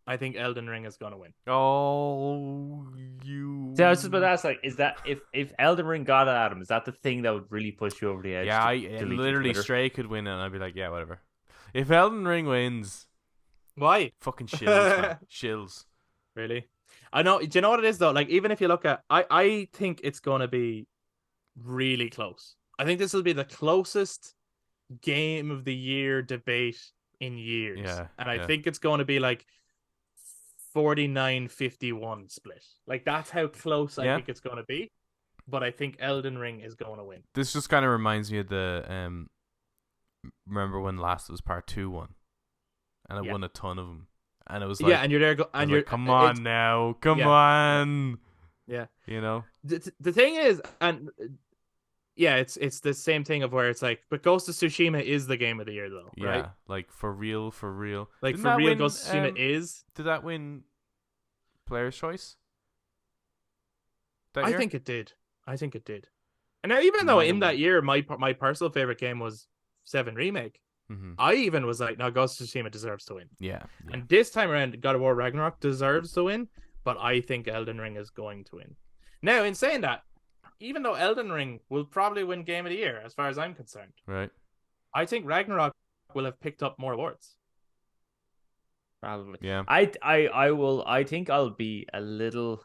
I think Elden Ring is gonna win. Oh, you. See, I was just about to ask, like, is that if Elden Ring got it at him, is that the thing that would really push you over the edge? Yeah, to I delete your literally Twitter? Stray could win it, and I'd be like, yeah, whatever. If Elden Ring wins, Why? fucking shills, man. Shills. Really? I know. Do you know what it is though? Like, even if you look at, I think it's gonna be really close. I think this will be the closest game of the year debate in years. Yeah, and I yeah. think it's going to be like 49-51 split. Like, that's how close I Yeah. think it's going to be. But I think Elden Ring is going to win. This just kind of reminds me of the remember when Last of Us Part 2 won, and it Yeah. won a ton of them, and it was like, Yeah, and you're there, I and was you're like, come on now, come on, Yeah. The thing is, and yeah, it's the same thing of where it's like, but Ghost of Tsushima is the game of the year though, yeah, right? like for real. Like, Didn't for that real, win, Ghost of Tsushima is. Did that win Player's Choice? I think it did. And now, even though Might in have that won. year my personal favorite game was 7 Remake, I even was like, no, Ghost of Tsushima deserves to win. Yeah. And this time around, God of War Ragnarok deserves to win, but I think Elden Ring is going to win. Now, in saying that, even though Elden Ring will probably win Game of the Year, as far as I'm concerned, Right. I think Ragnarok will have picked up more awards. Probably. Yeah. I will. I think I'll be a little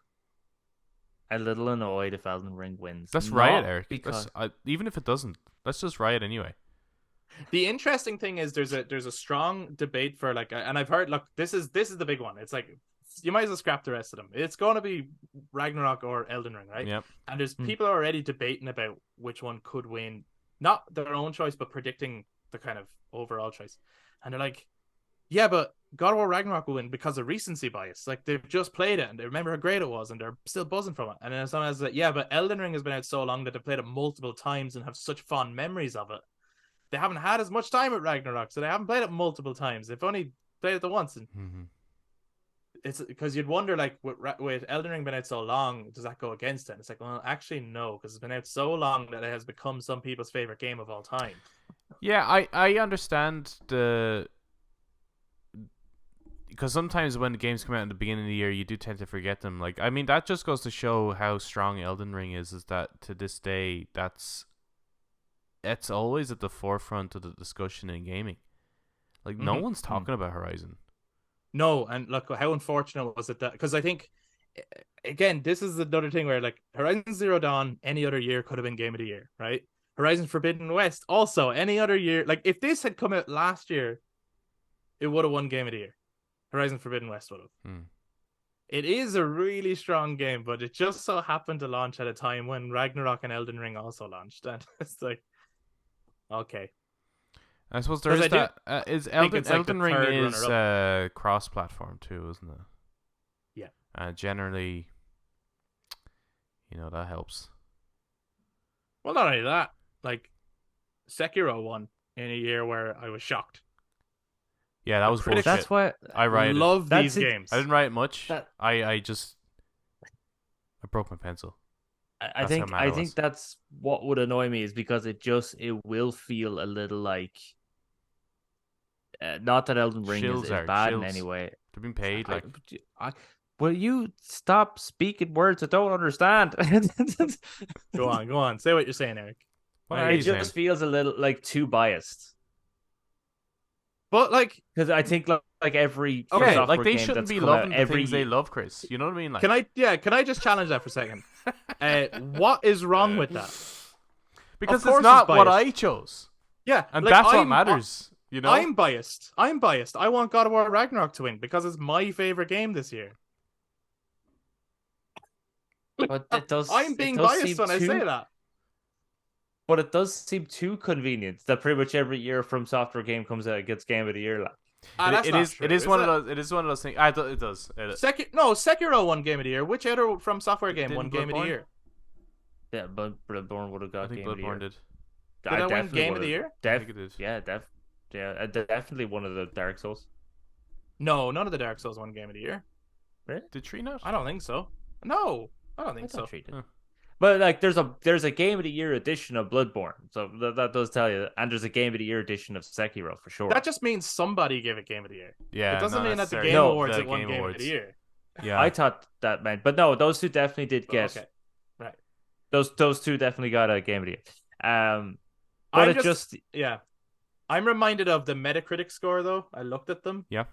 annoyed if Elden Ring wins. Let's Not riot, Eric. because Even if it doesn't, let's just riot anyway. The interesting thing is there's a strong debate for like, and I've heard, look, this is the big one. It's like you might as well scrap the rest of them. It's going to be Ragnarok or Elden Ring, right? Yep. And there's people already debating about which one could win, not their own choice, but predicting the kind of overall choice. And they're like, yeah, but God of War Ragnarok will win because of recency bias. Like they've just played it and they remember how great it was and they're still buzzing from it. And then someone else is like, yeah, but Elden Ring has been out so long that they've played it multiple times and have such fond memories of it. They haven't had as much time at Ragnarok, so they haven't played it multiple times. They've only played it the once. And it's because you'd wonder, like, with Elden Ring been out so long, does that go against it? And it's like, well, actually, no, because it's been out so long that it has become some people's favorite game of all time. Yeah, I understand the... Because sometimes when the games come out in the beginning of the year, you do tend to forget them. Like, I mean, that just goes to show how strong Elden Ring is that to this day, it's always at the forefront of the discussion in gaming. Like, no one's talking about Horizon. No, and look, how unfortunate was it that... Because I think, again, this is another thing where, like, Horizon Zero Dawn, any other year could have been Game of the Year, right? Horizon Forbidden West, also, any other year... Like, if this had come out last year, it would have won Game of the Year. Horizon Forbidden West would have. It is a really strong game, but it just so happened to launch at a time when Ragnarok and Elden Ring also launched. And it's like... Okay. I suppose there is that. Is Elden Ring is cross-platform too, isn't it? Yeah. Generally, that helps. Well, not only that, like Sekiro won in a year where I was shocked. Yeah, that was bullshit. That's why I love these games. I didn't write much. I broke my pencil. I think that's what would annoy me, is because it will feel a little like, not that Elden Ring is bad in any way. They're being paid. Will you stop speaking words I don't understand? Go on. Say what you're saying, Eric. It just feels a little like too biased. But like, because I think like every like they shouldn't be loving the things they love, Chris. You know what I mean? Like, can I just challenge that for a second? What is wrong with that? Because it's not what I chose. Yeah, and that's what matters. I'm biased. I want God of War Ragnarok to win because it's my favorite game this year. But it does. I'm being biased when I say that. But it does seem too convenient that pretty much every year From Software game comes out, it gets Game of the Year. It is one of those things. It does. Sekiro won Game of the Year. Which other From Software game won Game of the Year? Yeah, but Bloodborne would have got Game of the Year. Did I win Game of the Year? I think it did. Yeah, definitely one of the Dark Souls. No, none of the Dark Souls won Game of the Year. Really? Did Tree not? I don't think so. No, I don't think so. But like, there's a Game of the Year edition of Bloodborne, so that does tell you. And there's a Game of the Year edition of Sekiro for sure. That just means somebody gave it Game of the Year. Yeah, it doesn't mean that the Game Awards it won Game of the Year. Yeah, I thought that meant, but no, those two definitely did get. Okay. Right. Those two definitely got a Game of the Year. But I'm reminded of the Metacritic score though. I looked at them. Yeah.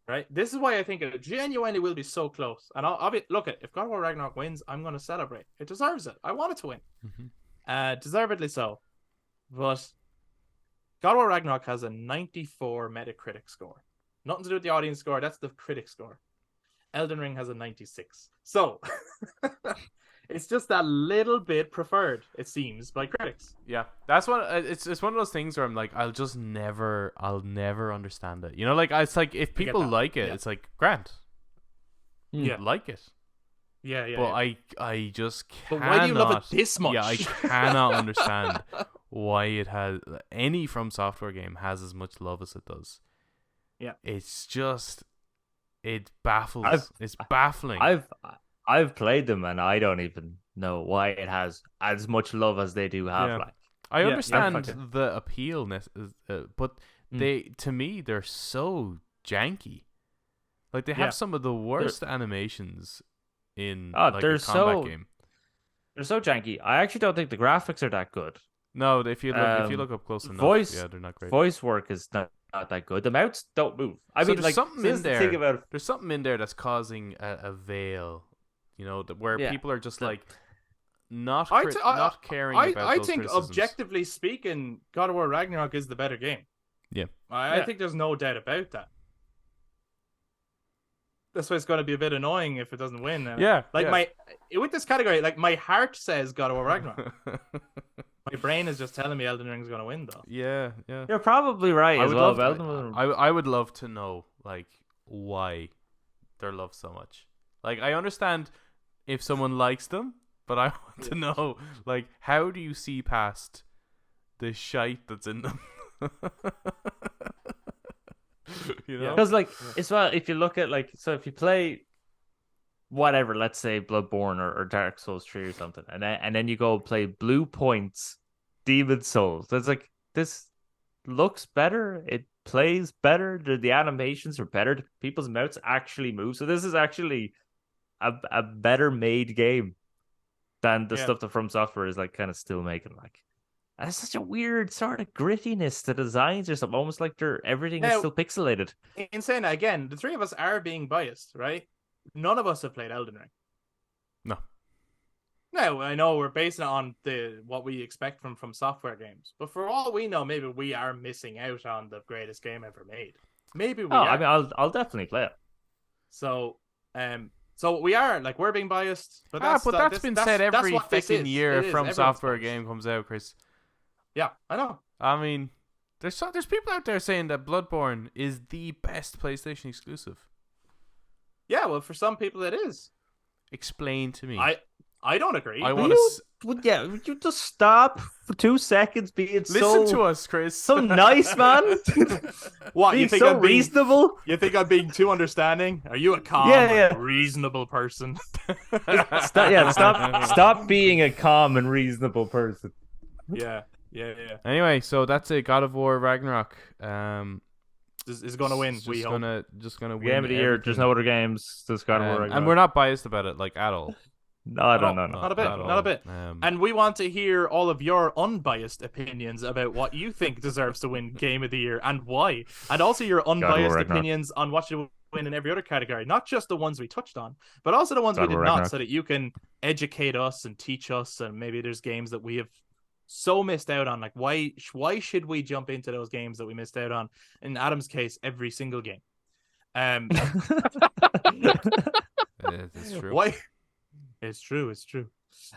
Right. This is why I think it genuinely will be so close. And I'll be if God of War Ragnarok wins, I'm going to celebrate. It deserves it. I want it to win. Deservedly so. But God of War Ragnarok has a 94 Metacritic score. Nothing to do with the audience score. That's the critic score. Elden Ring has a 96. So it's just that little bit preferred, it seems, by critics. Yeah, that's what it's one of those things where I'm like, I'll never understand it. Like it's like if people like it, it's like grand. Yeah, like it. Yeah. But I just cannot. But why do you love it this much? Yeah, I cannot understand why it has any From Software game has as much love as it does. Yeah, it's just it baffles. It's baffling. I've played them and I don't even know why it has as much love as they do have. Yeah. I understand the appeal, but to me they're so janky. Like they have some of the worst animations in a combat game. They're so janky. I actually don't think the graphics are that good. No, if you look up close enough, they're not great. Voice work is not that good. The mouths don't move. There's something in there. There's something in there that's causing a veil. Where people are just like, not I not caring about I those think criticisms. objectively speaking, God of War Ragnarok is the better game. Yeah. I think there's no doubt about that. That's why it's going to be a bit annoying if it doesn't win. With this category, like my heart says God of War Ragnarok. My brain is just telling me Elden Ring's going to win, though. Yeah. You're probably right as well. I would love to know like why they're loved so much. Like I understand if someone likes them, but I want to know like how do you see past the shite that's in them? You know, because like as well, if you look at like, so if you play whatever, let's say Bloodborne or Dark Souls 3 or something, and then you go play Blue Point's Demon Souls, that's like, this looks better, it plays better, the animations are better, people's mouths actually move, so this is actually a better made game than the stuff that From Software is like kind of still making. Like, that's such a weird sort of grittiness to designs or something, almost like everything is still pixelated. In saying that, again, the three of us are being biased, right? None of us have played Elden Ring. No. Now, I know we're basing it on what we expect from software games, but for all we know, maybe we are missing out on the greatest game ever made. Maybe we are. I mean, I'll definitely play it. So we are, like, we're being biased, but that's been said every fucking year From Software game comes out, Chris. Yeah, I know. I mean, there's people out there saying that Bloodborne is the best PlayStation exclusive. Yeah, well, for some people it is. Explain to me. I don't agree. I want to. Would you just stop for 2 seconds being Listen to us, Chris. so nice, man? What, being you think so I'm being reasonable? You think I'm being too understanding? Are you a calm, reasonable person? Stop being a calm and reasonable person. Yeah. Anyway, so that's it. God of War Ragnarok. Is going to win. Just gonna win. Game of the year. There's no other games. There's God of War Ragnarok. And we're not biased about it, like, at all. No. Not a bit. And we want to hear all of your unbiased opinions about what you think deserves to win Game of the Year and why. And also your unbiased opinions on what should win in every other category. Not just the ones we touched on, but also the ones we did not, so that you can educate us and teach us. And maybe there's games that we have so missed out on. Like, why should we jump into those games that we missed out on? In Adam's case, every single game. It's true. Why? It's true.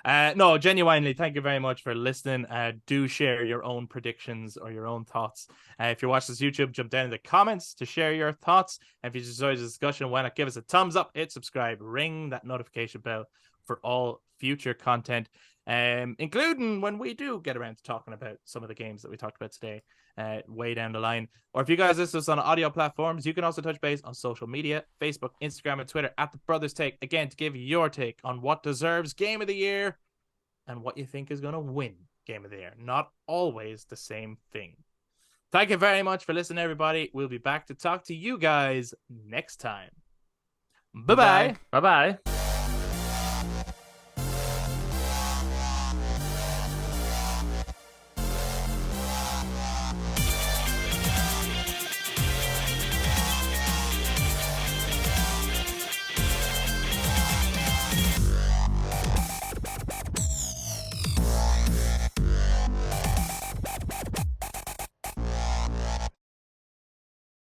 No, genuinely, thank you very much for listening. Do share your own predictions or your own thoughts. If you're watching this YouTube, jump down in the comments to share your thoughts. And if you enjoyed the discussion, why not give us a thumbs up, hit subscribe, ring that notification bell for all future content, including when we do get around to talking about some of the games that we talked about today, way down the line. Or if you guys listen to us on audio platforms, you can also touch base on social media, Facebook, Instagram, and Twitter at The Brothers Take, again, to give your take on what deserves Game of the Year and what you think is going to win Game of the Year. Not always the same thing. Thank you very much for listening, everybody. We'll be back to talk to you guys next time. Bye-bye. Bye-bye.